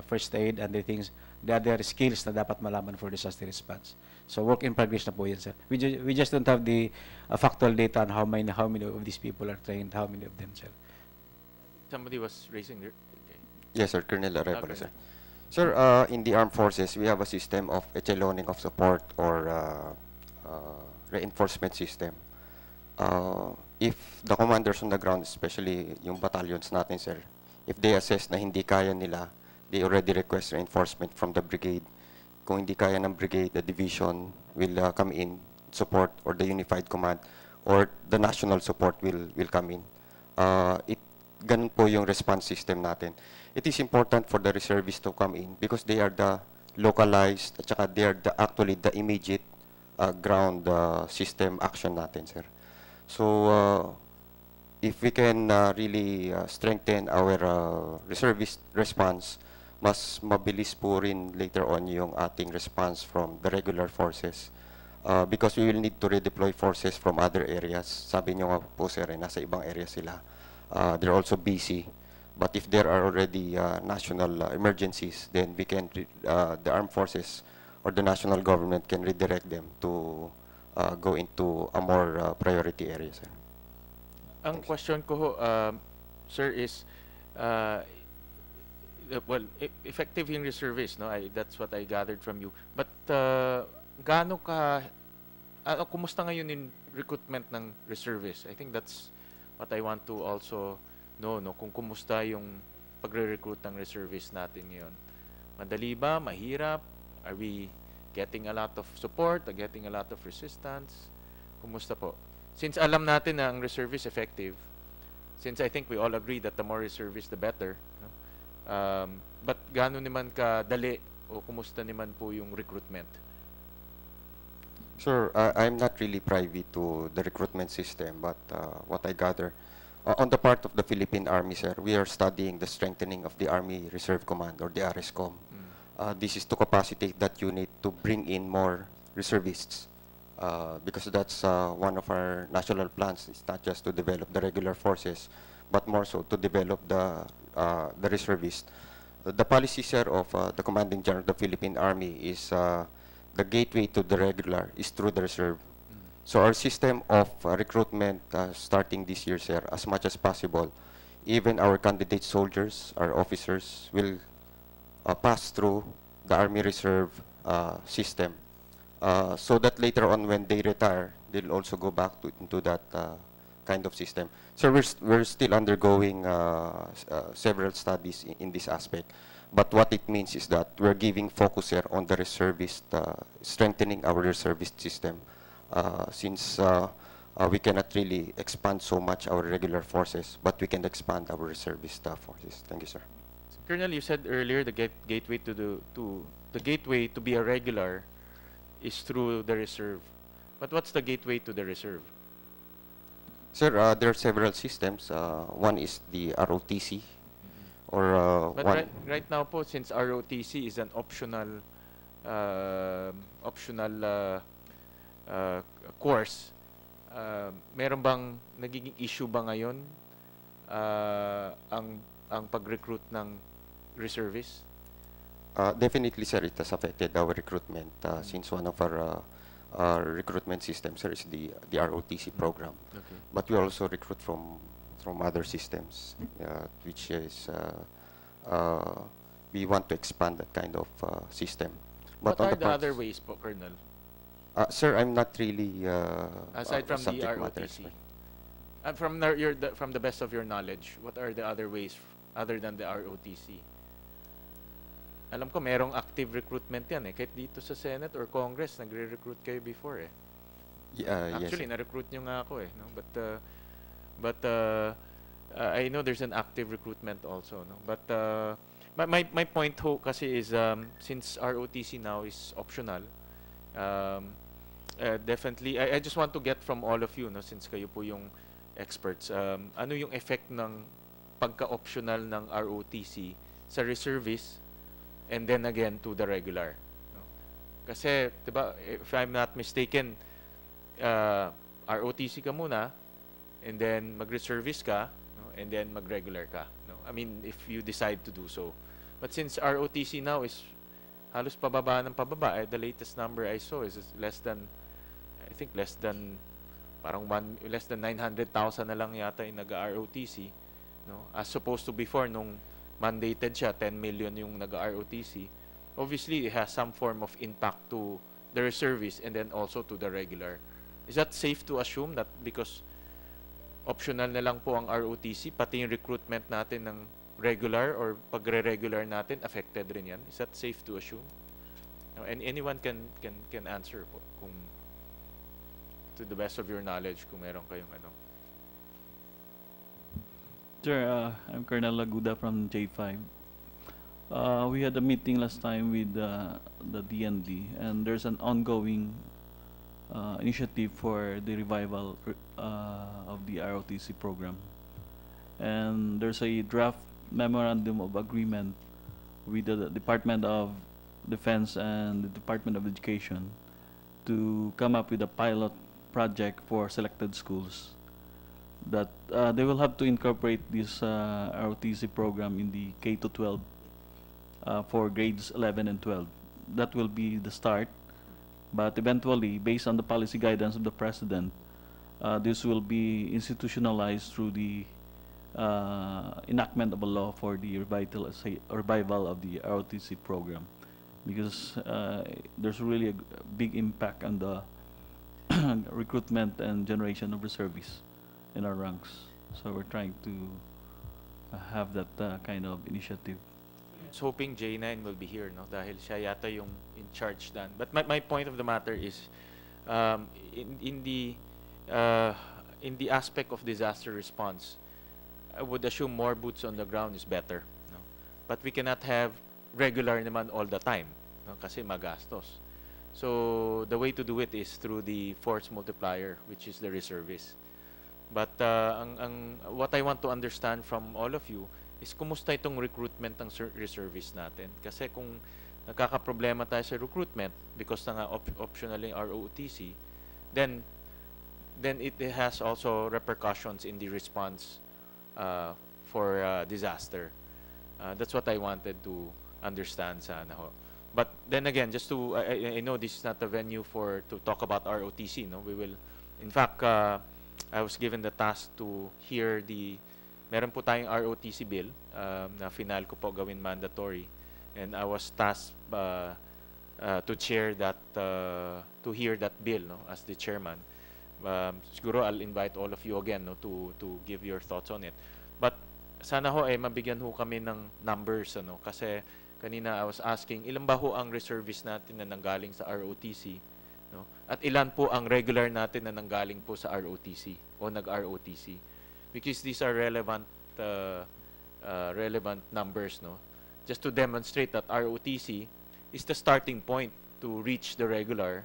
first aid, and the things, the other skills na dapat malaman for disaster response. So work in progress na po yan, sir. We just don't have the factual data on how many of these people are trained, how many of them, sir. Somebody was raising their... Okay. Yes, sir. Colonel Arevalo, Okay. sir. Sir, in the armed forces, we have a system of echeloning of support or reinforcement system. If the commanders on the ground, especially yung battalions natin, sir, if they assess na hindi kaya nila, they already request reinforcement from the brigade. Kung hindi kaya ng brigade, the division will come in, support, or the unified command, or the national support will come in. Ganun po yung response system natin. It is important for the reservists to come in because they are the localized, at saka they are actually the immediate ground system action natin, sir. So, if we can really strengthen our reservist response, mas mabilis po rin later on yung ating response from the regular forces. Because we will need to redeploy forces from other areas. Sabi nyo nga po, sir, nasa ibang areas sila. They're also busy. But if there are already national emergencies, then we can, the armed forces or the national government can redirect them to go into a more priority area, sir. Ang question ko ho, sir, is well, effective yung reservist, no? That's what I gathered from you. But gaano ka kumusta ngayon in recruitment ng reservist? I think that's what I want to also know, no? Kung kumusta yung pagre-recruit ng reservist natin ngayon. Madali ba? Mahirap? Are we getting a lot of support? Getting a lot of resistance? Kumusta po? Since alam natin na ang reservist effective, since I think we all agree that the more reservist, the better, no? But gaano naman kadali o kumusta naman po yung recruitment? Sir, I'm not really privy to the recruitment system, but what I gather, on the part of the Philippine Army, sir, we are studying the strengthening of the Army Reserve Command, or the RSCOM. This is to capacitate that unit to bring in more reservists, because that's one of our national plans. It's not just to develop the regular forces, but more so to develop the reservists. The policy, sir, of the Commanding General of the Philippine Army is the gateway to the regular is through the reserve. So our system of recruitment starting this year, sir, as much as possible, even our candidate soldiers, our officers, will pass through the Army Reserve system, so that later on when they retire, they'll also go back into that kind of system. So we're still undergoing several studies in this aspect. But what it means is that we're giving focus here on the reservist, strengthening our reservist system, since we cannot really expand so much our regular forces, but we can expand our reservist forces. Thank you, sir. Colonel, you said earlier the gateway to the gateway to be a regular is through the reserve. But what's the gateway to the reserve? Sir, there are several systems. One is the ROTC, or But one. right now po, since ROTC is an optional course, meron bang nagiging issue ba ngayon ang pag-recruit ng reservists? Definitely, sir, it has affected our recruitment, since one of our recruitment systems, sir, is the ROTC program. Okay. But we also recruit from other systems, which is we want to expand that kind of system. But What on are the parts- other ways po, Colonel? Sir, I'm not really Aside a from the subject matter ROTC? expert. From the best of your knowledge, what are the other ways other than the ROTC? Alam ko merong active recruitment yan eh. Kahit dito sa Senate or Congress, nagre-recruit kayo before eh. Yes, Actually, sir. na-recruit nyo nga ako eh. No? But I know there's an active recruitment also. No? But My point ho kasi is since ROTC now is optional, definitely I just want to get from all of you, no, since kayo po yung experts, ano yung effect ng pagka-optional ng ROTC sa reservist and then again to the regular, no? Kasi 'di ba, if I'm not mistaken, ROTC ka muna and then mag-reservist ka, no, and then mag-regular ka, no? I mean, if you decide to do so. But since ROTC now is halos pababa ng pababa, the latest number I saw is less than, I think less than less than 900,000 na lang yata yung nag-ROTC, no? As opposed to before, nung mandated siya, 10 million yung nag-ROTC. Obviously, it has some form of impact to the reservist and then also to the regular. Is that safe to assume that because optional na lang po ang ROTC, pati yung recruitment natin ng regular or pagre-regular natin, affected rin yan? Is that safe to assume? No, and anyone can answer po kung to the best of your knowledge kung meron kayong ano. Sir, I'm Colonel Laguda from J5. We had a meeting last time with the DND, and there's an ongoing initiative for the revival of the ROTC program. And there's a draft memorandum of agreement with the Department of Defense and the Department of Education to come up with a pilot project for selected schools that they will have to incorporate this ROTC program in the K-12 for grades 11 and 12. That will be the start, but eventually, based on the policy guidance of the President, this will be institutionalized through the enactment of a law for the revival of the ROTC program, because there's really a big impact on the recruitment and generation of reservists in our ranks. So we're trying to have that kind of initiative. I was hoping J9 will be here, no? Dahil siya yata yung in charge dan. But my point of the matter is, in the aspect of disaster response, I would assume more boots on the ground is better, no? But we cannot have regular naman all the time, no? Kasi magastos. So the way to do it is through the force multiplier, which is the reservist. But what I want to understand from all of you is kumusta itong recruitment ng reservist natin. Kasi kung nagkakaproblema tayo sa recruitment because na nga optional yung ROTC, then it has also repercussions in the response for disaster. That's what I wanted to understand sana ho. But then again, just to, I know this is not the venue to talk about ROTC, no? We will, in fact, I was given the task to hear meron po tayong ROTC bill na final ko po gawin mandatory, and I was tasked to chair that, to hear that bill, no, as the chairman. Siguro I'll invite all of you again, no, to give your thoughts on it. But sana ho ay mabigyan ho kami ng numbers, ano, kasi kanina I was asking, ilan ba ho ang reservists natin na nanggaling sa ROTC, no? At ilan po ang regular natin na nanggaling po sa ROTC o nag-ROTC? Because these are relevant numbers, no? Just to demonstrate that ROTC is the starting point to reach the regular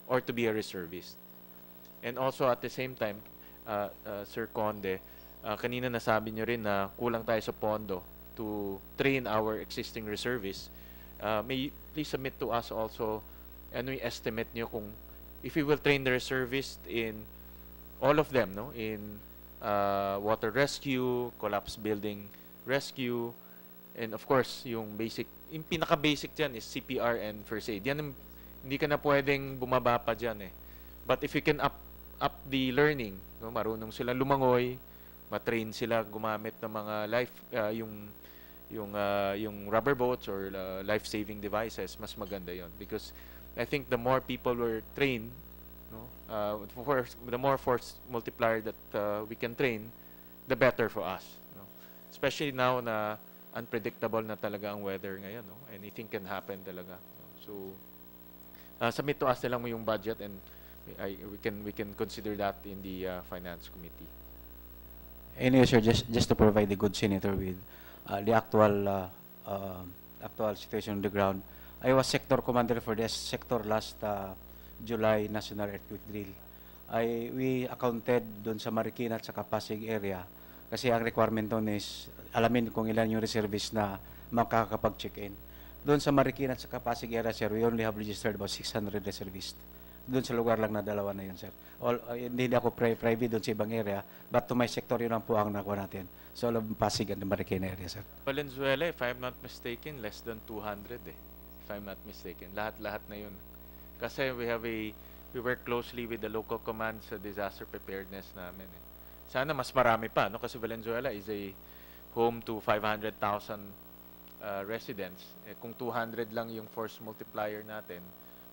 or to be a reservist. And also at the same time, Sir Conde, kanina nasabi nyo rin na kulang tayo sa pondo to train our existing reservists. May you please submit to us also ano yung estimate nyo kung if we will train the reservists in all of them, no? In water rescue, collapse building rescue, and of course yung pinaka-basic dyan is CPR and first aid. Yan, hindi ka na pwedeng bumaba pa dyan eh. But if you can up the learning, no? Marunong sila lumangoy, matrain sila gumamit ng mga yung rubber boats or life-saving devices, mas maganda yon. Because I think the more people were trained, no, the more force multiplier that we can train, the better for us, no? Especially now na unpredictable na talaga ang weather ngayon, no? Anything can happen talaga, no? So submit to us na lang mo yung budget, and we can consider that in the finance committee. Anyway, sir, just to provide the good senator with the actual actual situation on the ground. I was sector commander for this sector last July National Earthquake Drill. We accounted doon sa Marikina at sa Pasig area kasi ang requirement doon is alamin kung ilan yung reservists na makakapag-check-in. Doon sa Marikina at sa Pasig area, sir, we only have registered about 600 reservists. Doon sa lugar lang na dalawa na yun, sir. Hindi ako private doon sa ibang area, but to my sector, yun ang po ang nakuha natin. So, all of Pasig and the Marikina area, sir. Valenzuela, if I'm not mistaken, less than 200 eh. If I'm not mistaken. Lahat-lahat na yun. Kasi we work closely with the local command sa disaster preparedness namin eh. Sana mas marami pa, no? Kasi Valenzuela is a home to 500,000 residents. Kung 200 lang yung force multiplier natin,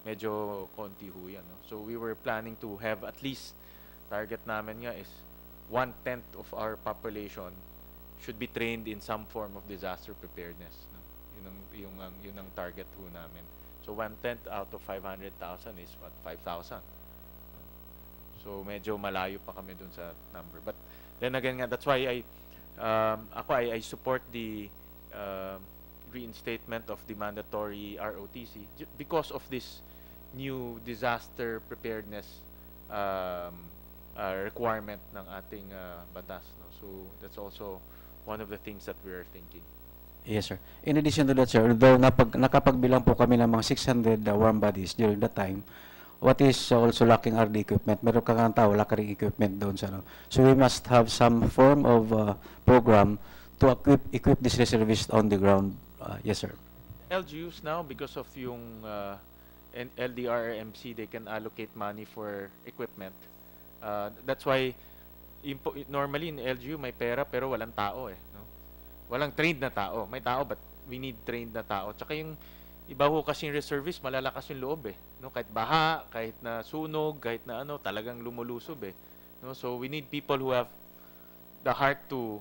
medyo konti ho yan. No? So we were planning to have at least, target namin nga is 1/10 of our population should be trained in some form of disaster preparedness. No? Yun ang target ho namin. So 1/10 out of 500,000 is what? 5,000. So medyo malayo pa kami dun sa number. But then again nga, that's why I support the reinstatement of the mandatory ROTC because of this new disaster preparedness requirement ng ating batas. No? So that's also one of the things that we are thinking. Yes, sir. In addition to that, sir, although nakapagbilang po kami ng mga 600 warm bodies during that time, what is also lacking are the equipment. Meron kang tao, wala ka rin equipment doon sa So we must have some form of program to equip these reservists on the ground. Yes, sir. LGUs now, because of yung LDRMC, they can allocate money for equipment. That's why normally in LGU may pera pero walang tao eh. No? Walang trained na tao. May tao but we need trained na tao. Tsaka yung iba ho kasing reservist, malalakas yung loob eh. No? Kahit baha, kahit na sunog, kahit na ano, talagang lumulusob eh. No? So we need people who have the heart to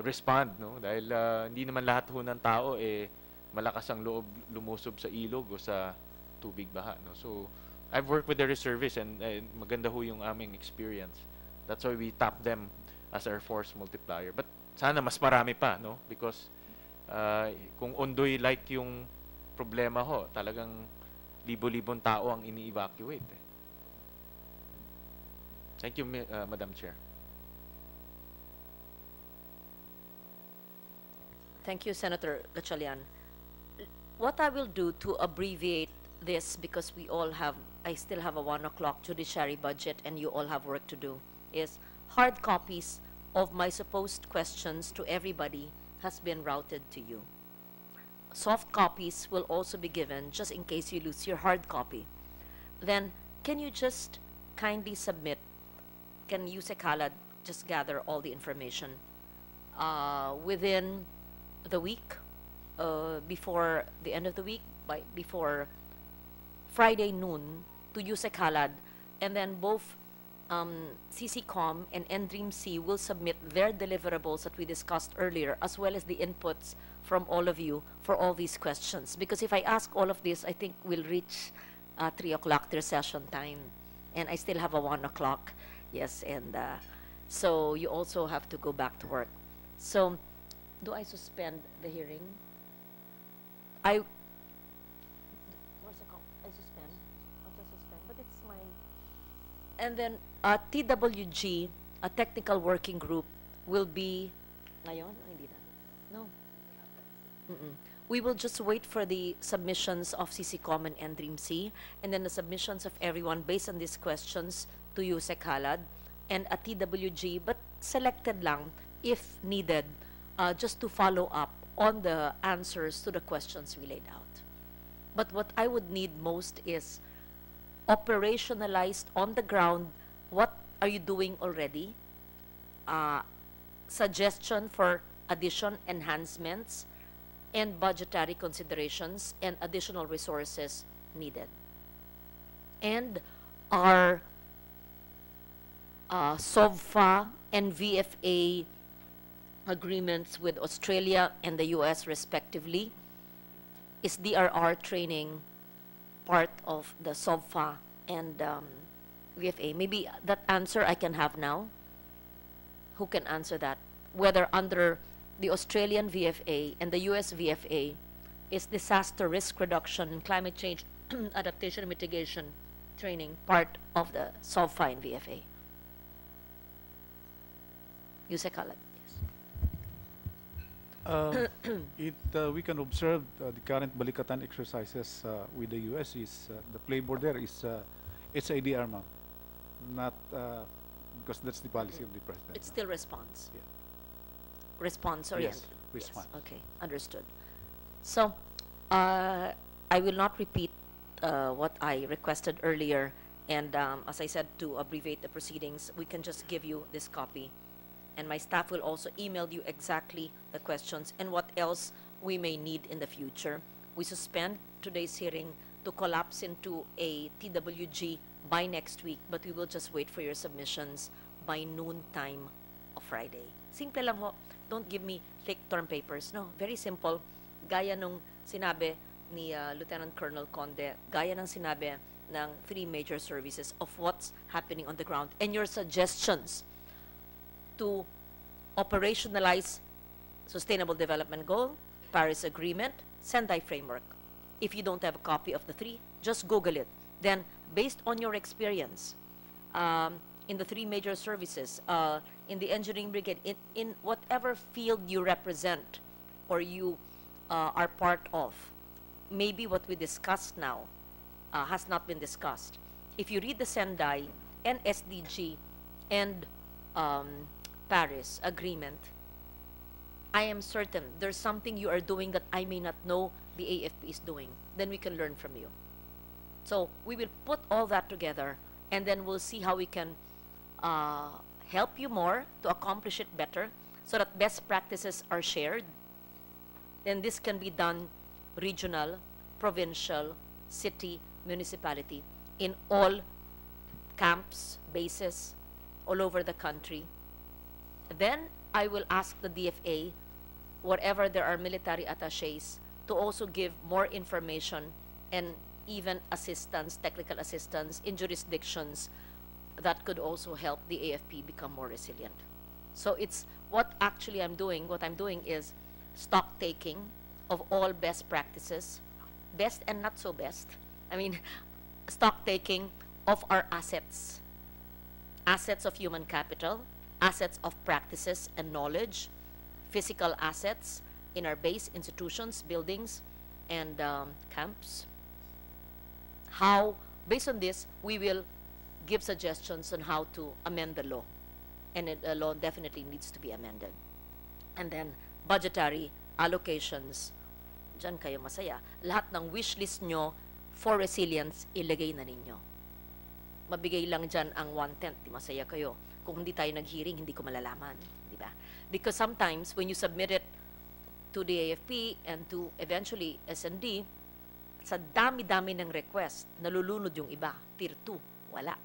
respond. No? Dahil hindi naman lahat ho ng tao eh malakas ang loob lumusob sa ilog o sa tubig baha. No? So I've worked with the reservists and maganda ho yung aming experience. That's why we tap them as our force multiplier. But sana mas marami pa, no? Because kung Ondoy like yung problema ho, talagang libo-libong tao ang ini-evacuate. Eh. Thank you, Madam Chair. Thank you, Senator Gatchalian. What I will do to abbreviate this, because I still have a 1 o'clock judiciary budget and you all have work to do, is hard copies of my supposed questions to everybody has been routed to you. Soft copies will also be given just in case you lose your hard copy. Then, can you just kindly submit, can Yusek Halad just gather all the information within the week, before the end of the week, before Friday noon to Yusek Halad, and then both CCCOM and NDREAM-C will submit their deliverables that we discussed earlier, as well as the inputs from all of you for all these questions. Because if I ask all of this, I think we'll reach 3 o'clock their session time. And I still have a 1 o'clock. Yes, and so you also have to go back to work. So, do I suspend the hearing? Where's the I suspend? I'll just suspend, but it's my... And then, TWG, a technical working group, will be... Ngayon? Hindi na. No. We will just wait for the submissions of CCCOM and NDREAM-C, and then the submissions of everyone based on these questions to Yusek Halad and a TWG, but selected lang, if needed, just to follow up on the answers to the questions we laid out. But what I would need most is operationalized on the ground, what are you doing already? Suggestion for addition, enhancements, and budgetary considerations and additional resources needed. And our SOVFA and VFA agreements with Australia and the US respectively. Is DRR training part of the SOVFA and VFA? Maybe that answer I can have now. Who can answer that? Whether under the Australian VFA and the US VFA is disaster risk reduction and climate change adaptation and mitigation training, part of the SOVFA and VFA. Yusek Alat, yes. We can observe the current Balikatan exercises with the US is the playboard there is HIDR, ma'am, not because that's the policy of the president. It still responds. Yeah. Response oriented. Yes, response. Okay, understood. So, I will not repeat what I requested earlier, and as I said, to abbreviate the proceedings, we can just give you this copy, and my staff will also email you exactly the questions and what else we may need in the future. We suspend today's hearing to collapse into a TWG by next week, but we will just wait for your submissions by noon time of Friday. Simple lang ho. Don't give me thick term papers. No, very simple. Gaya nung sinabi ni Lieutenant Colonel Conde, gaya ng sinabi ng 3 major services of what's happening on the ground and your suggestions to operationalize Sustainable Development Goal, Paris Agreement, Sendai Framework. If you don't have a copy of the 3, just Google it. Then, based on your experience in the 3 major services, in the engineering brigade, in whatever field you represent or you are part of, maybe what we discussed now has not been discussed. If you read the Sendai and SDG and Paris Agreement, I am certain there's something you are doing that I may not know the AFP is doing. Then we can learn from you. So we will put all that together, and then we'll see how we can help you more to accomplish it better so that best practices are shared. Then this can be done regional, provincial, city, municipality, in all camps, bases, all over the country. Then I will ask the DFA, wherever there are military attaches, to also give more information and even assistance, technical assistance in jurisdictions that could also help the AFP become more resilient. So it's what actually I'm doing. What I'm doing is stock taking of all best practices, best and not so best. I mean, stock taking of our assets, assets of human capital, assets of practices and knowledge, physical assets in our base institutions, buildings, and camps. How, based on this, we will give suggestions on how to amend the law. And the law definitely needs to be amended. And then, budgetary allocations. Diyan kayo masaya. Lahat ng wish list nyo for resilience, ilagay na ninyo. Mabigay lang dyan ang 1/10, di masaya kayo. Kung hindi tayo nag-hearing, hindi ko malalaman. Di ba? Because sometimes, when you submit it to the AFP and to eventually SND, sa dami-dami ng request, nalulunod yung iba. Tier 2, wala.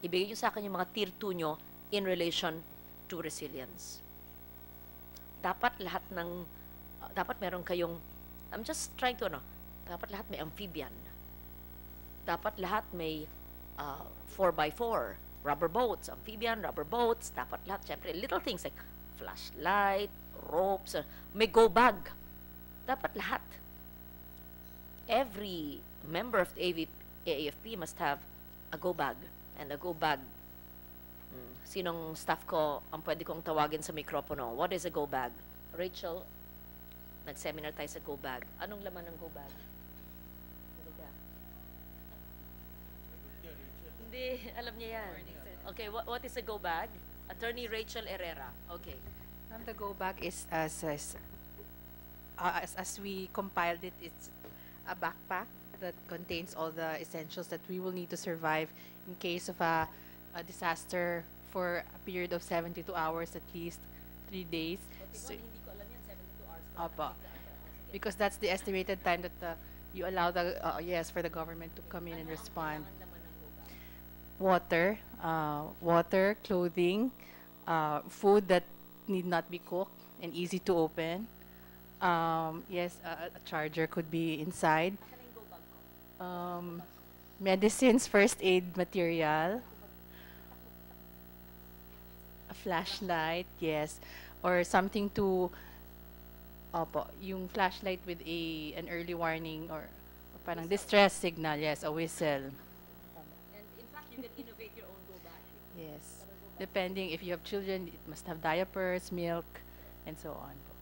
Ibigay nyo sa akin yung mga tier 2 nyo in relation to resilience. Dapat lahat ng, dapat meron kayong, I'm just trying to, dapat lahat may amphibian. Dapat lahat may 4x4, rubber boats, amphibian, rubber boats, dapat lahat, syempre, little things like flashlight, ropes, may go bag. Dapat lahat. Every member of the AFP must have a go bag. And a go bag, sinong staff ko ang pwede kong tawagin sa mikropono? What is a go bag? Rachel, nag-seminar tayo sa go bag. Anong laman ng go bag? Hindi, alam niya yan. Okay, what is a go bag? Attorney Rachel Herrera. Okay. The go bag is as we compiled it, it's a backpack that contains all the essentials that we will need to survive in case of a disaster for a period of 72 hours, at least 3 days. So, hindi ko alam yan, 72 hours. Opo. Because that's the estimated time that you allow the for the government to come in and respond. Water, clothing, food that need not be cooked and easy to open. A charger could be inside. Medicines, first aid material, a flashlight, yes, or something to Opo, yung flashlight with an early warning or parang distress signal, yes, a whistle. And in fact, you can innovate your own go bag. Yes. Depending if you have children, it must have diapers, milk, and so on. Po.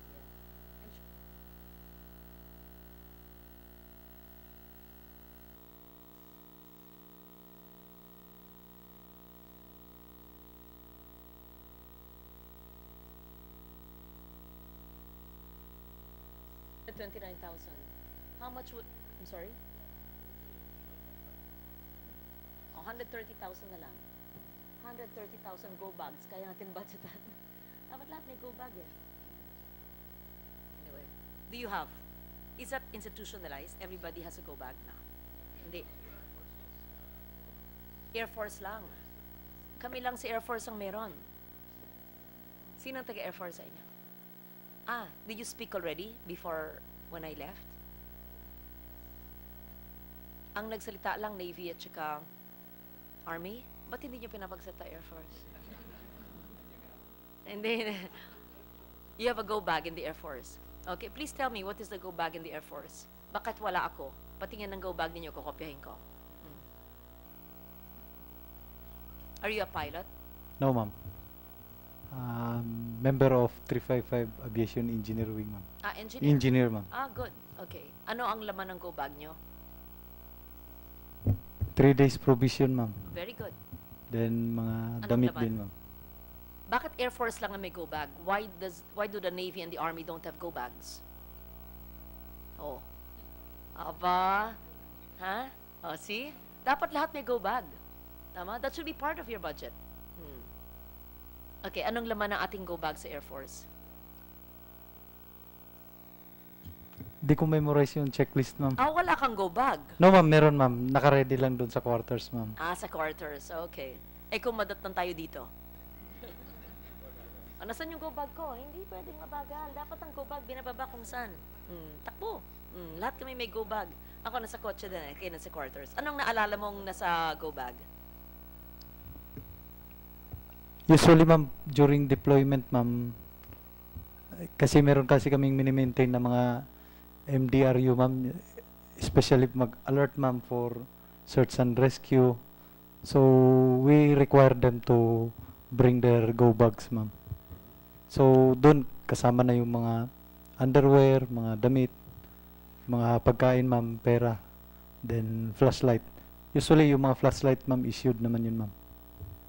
The 29,000. How much would, I'm sorry? Oh, 130,000 na lang. 130,000 go bags, kaya natin budgetan. Dapat lahat may go bag eh. Anyway, do you have? Is that institutionalized? Everybody has a go bag na? Hindi. Air Force lang. Kami lang si Air Force ang meron. Sino ang taga Air Force sa inyo? Ah, did you speak already before when I left? Ang nagsalita lang Navy at saka Army? Ba't hindi nyo pinapagsalita Air Force? And then, you have a go bag in the Air Force. Okay, please tell me what is the go bag in the Air Force? Bakit wala ako? Patingin ng go bag ninyo, kokopyahin ko. Are you a pilot? No, ma'am. Member of 355 Aviation Engineer Wing, ma'am. Ah, engineer? Engineer, ma'am. Ah, good. Okay. Ano ang laman ng go bag nyo? 3 days provision, ma'am. Very good. Then, mga Anong damit laman? din, ma'am. Bakit Air Force lang ang may go bag? Why do the Navy and the Army don't have go bags? Oh. Aba. Ha? Oh, see? Dapat lahat may go bag. Tama? That should be part of your budget. Okay, anong laman ng ating go bag sa Air Force? Di ko memorize yung checklist, ma'am. Ah, wala kang go bag. No, ma'am. Meron, ma'am. Naka-ready lang doon sa quarters, ma'am. Ah, sa quarters. Okay. Eh, kung madatnan tayo dito. Ah, nasan yung go bag ko? Hindi pwedeng mabagal. Dapat ang go bag binababa kung saan. Takbo. Lahat kami may go bag. Ako nasa kotse din eh, kayo nasa quarters. Anong naalala mong nasa go bag? Usually, ma'am, during deployment, ma'am, kasi meron kasi kaming mini-maintain na mga MDRU, ma'am, especially mag-alert, ma'am, for search and rescue. So, we require them to bring their go bags, ma'am. So, doon kasama na yung mga underwear, mga damit, mga pagkain, ma'am, pera, then flashlight. Usually, yung mga flashlight, ma'am, issued naman yun, ma'am.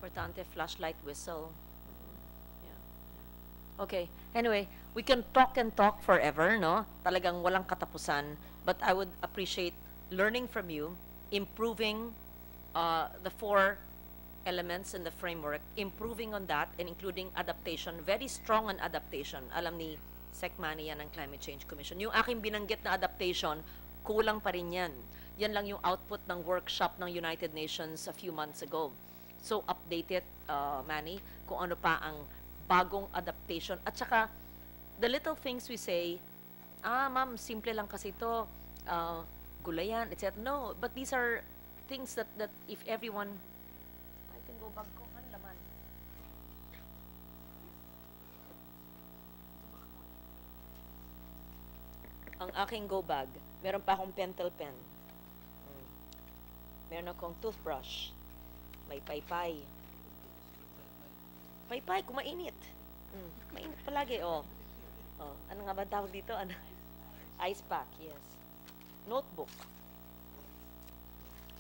Importante, flashlight, whistle. Yeah. Okay. Anyway, we can talk and talk forever, no? Talagang walang katapusan. But I would appreciate learning from you, improving the 4 elements in the framework, improving on that, and including adaptation. Very strong on adaptation. Alam ni Sec Manny yan ng Climate Change Commission. Yung aking binanggit na adaptation, kulang pa rin yan. Yan lang yung output ng workshop ng United Nations a few months ago. So, update it, Manny, kung ano pa ang bagong adaptation. At saka, the little things we say, ma'am, simple lang kasi ito, gulayan, etc. No, but these are things that if everyone, I can go back ko, ano laman? Ang aking go bag, meron pa akong pentel pen. Meron akong toothbrush. May paypay. Paypay, kung mainit. Mainit palagi, oh. Oh, ano nga ba tawag dito? Ano? Ice pack, yes. Notebook.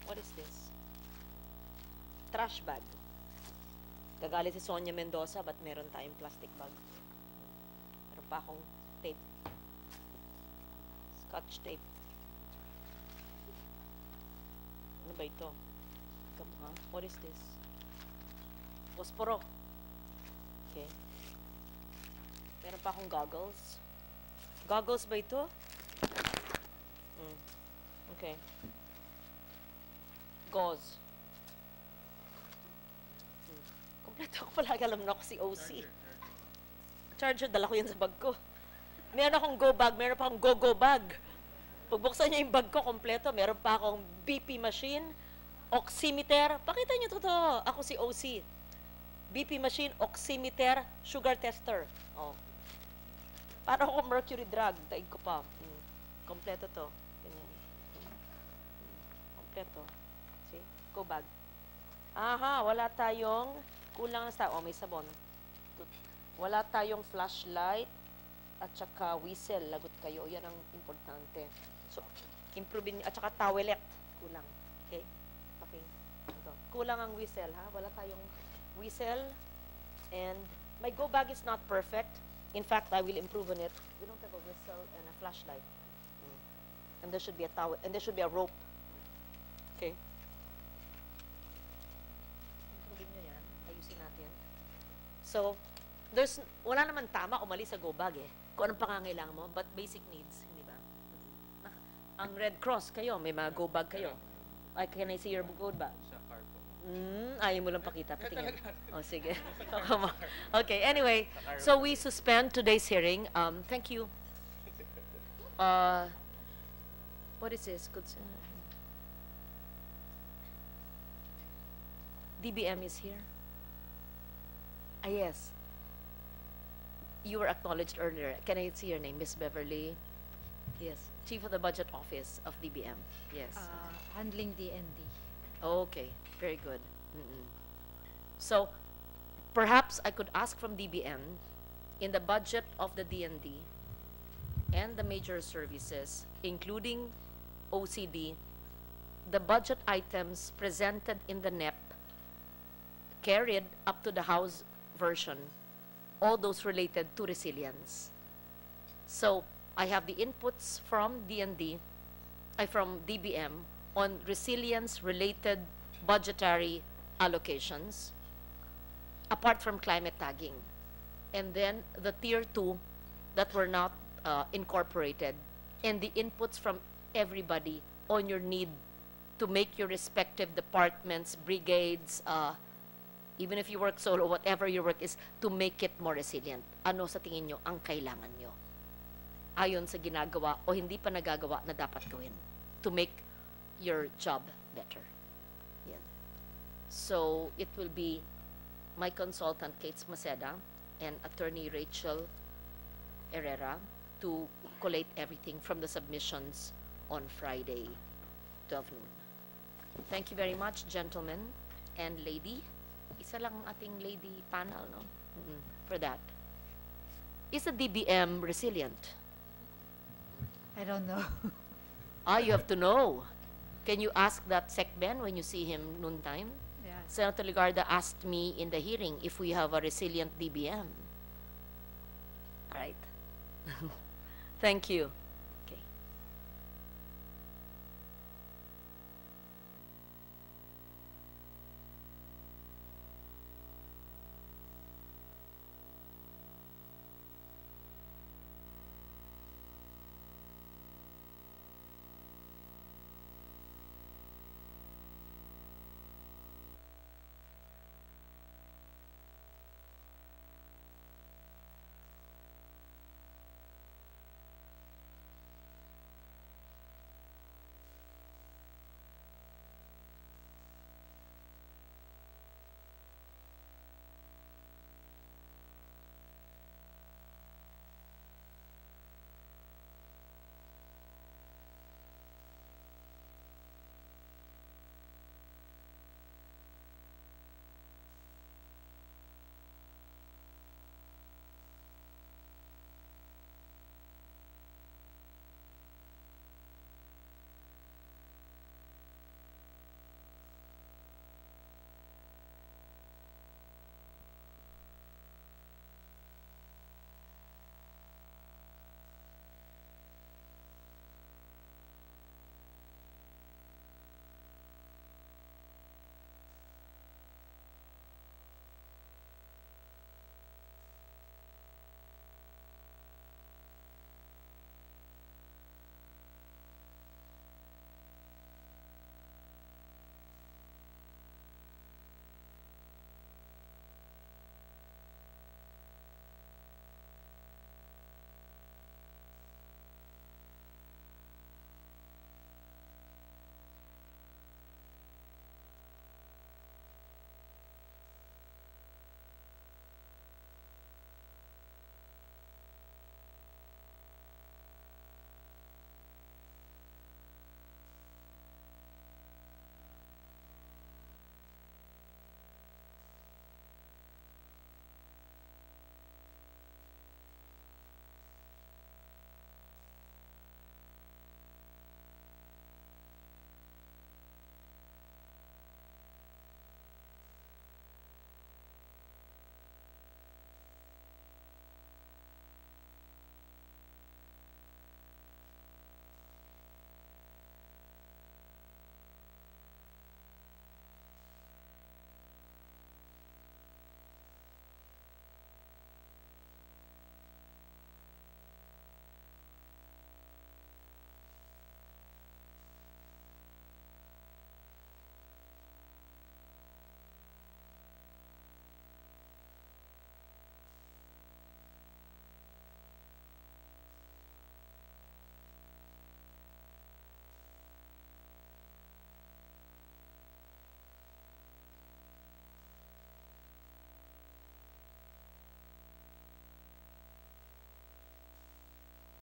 What is this? Trash bag. Gagalit si Sonia Mendoza, but meron tayong plastic bag. Meron pa akong tape. Scotch tape. Ano ba ito? What is this? Posporo. Okay. Meron pa akong goggles. Goggles ba ito? Okay. Gauze. Kompleto ako palagi. Alam na ako si OC. Charger, dala ko yan sa bag ko. Meron akong go bag, meron pa akong go-go bag. Pagbuksan niya yung bag ko, kompleto. Meron pa akong BP machine, oximeter. Pakita niyo to. Ako si OC. BP machine, oximeter, sugar tester. Oh. Para ako mercury drug, daig ko pa. Kompleto to. Ganyan. Kompleto. See? Go bag. Aha, wala tayong, kulang na sa, oh, may sabon. Wala tayong flashlight at saka whistle. Lagot kayo. Yan ang importante. So, improve at saka towelet. Kulang. Okay? Okay. Ito. Kulang ang whistle, ha? Wala tayong whistle. And my go bag is not perfect. In fact, I will improve on it. We don't have a whistle and a flashlight. And there should be a towel, and there should be a rope. Okay? Improve nyo yan. Ayusin natin. So, wala naman tama o mali sa go bag eh. Kung anong pangangailangan mo, but basic needs, hindi ba? Ang Red Cross kayo, may mga go bag kayo. Ay, can I see your go bag? Ayaw mo lang pakita, patingin. Oh, sige. Okay, anyway, so we suspend today's hearing. Thank you. What is this? Good. DBM is here. Ah, yes. You were acknowledged earlier. Can I see your name, Miss Beverly? Yes, Chief of the Budget Office of DBM. Yes. Handling DND. Okay, very good. So, perhaps I could ask from DBM, in the budget of the DND and the major services, including OCD, the budget items presented in the NEP carried up to the House version, all those related to resilience. So, I have the inputs from DND, from DBM, on resilience-related budgetary allocations, apart from climate tagging. And then the tier 2 that were not incorporated, and the inputs from everybody on your need to make your respective departments, brigades, even if you work solo, whatever your work is, to make it more resilient. Ano sa tingin nyo ang kailangan nyo? Ayon sa ginagawa o hindi pa nagagawa na dapat gawin to make your job better. Yan. So, it will be my consultant, Kate Maceda, and Attorney Rachel Herrera to collate everything from the submissions on Friday, 12 noon. Thank you very much, gentlemen and lady. Isa lang ating lady panel, no? For that. Is the DBM resilient? I don't know. You have to know. Can you ask that SecBen when you see him noontime? Yeah. Senator Ligarda asked me in the hearing if we have a resilient DBM. All right. Thank you.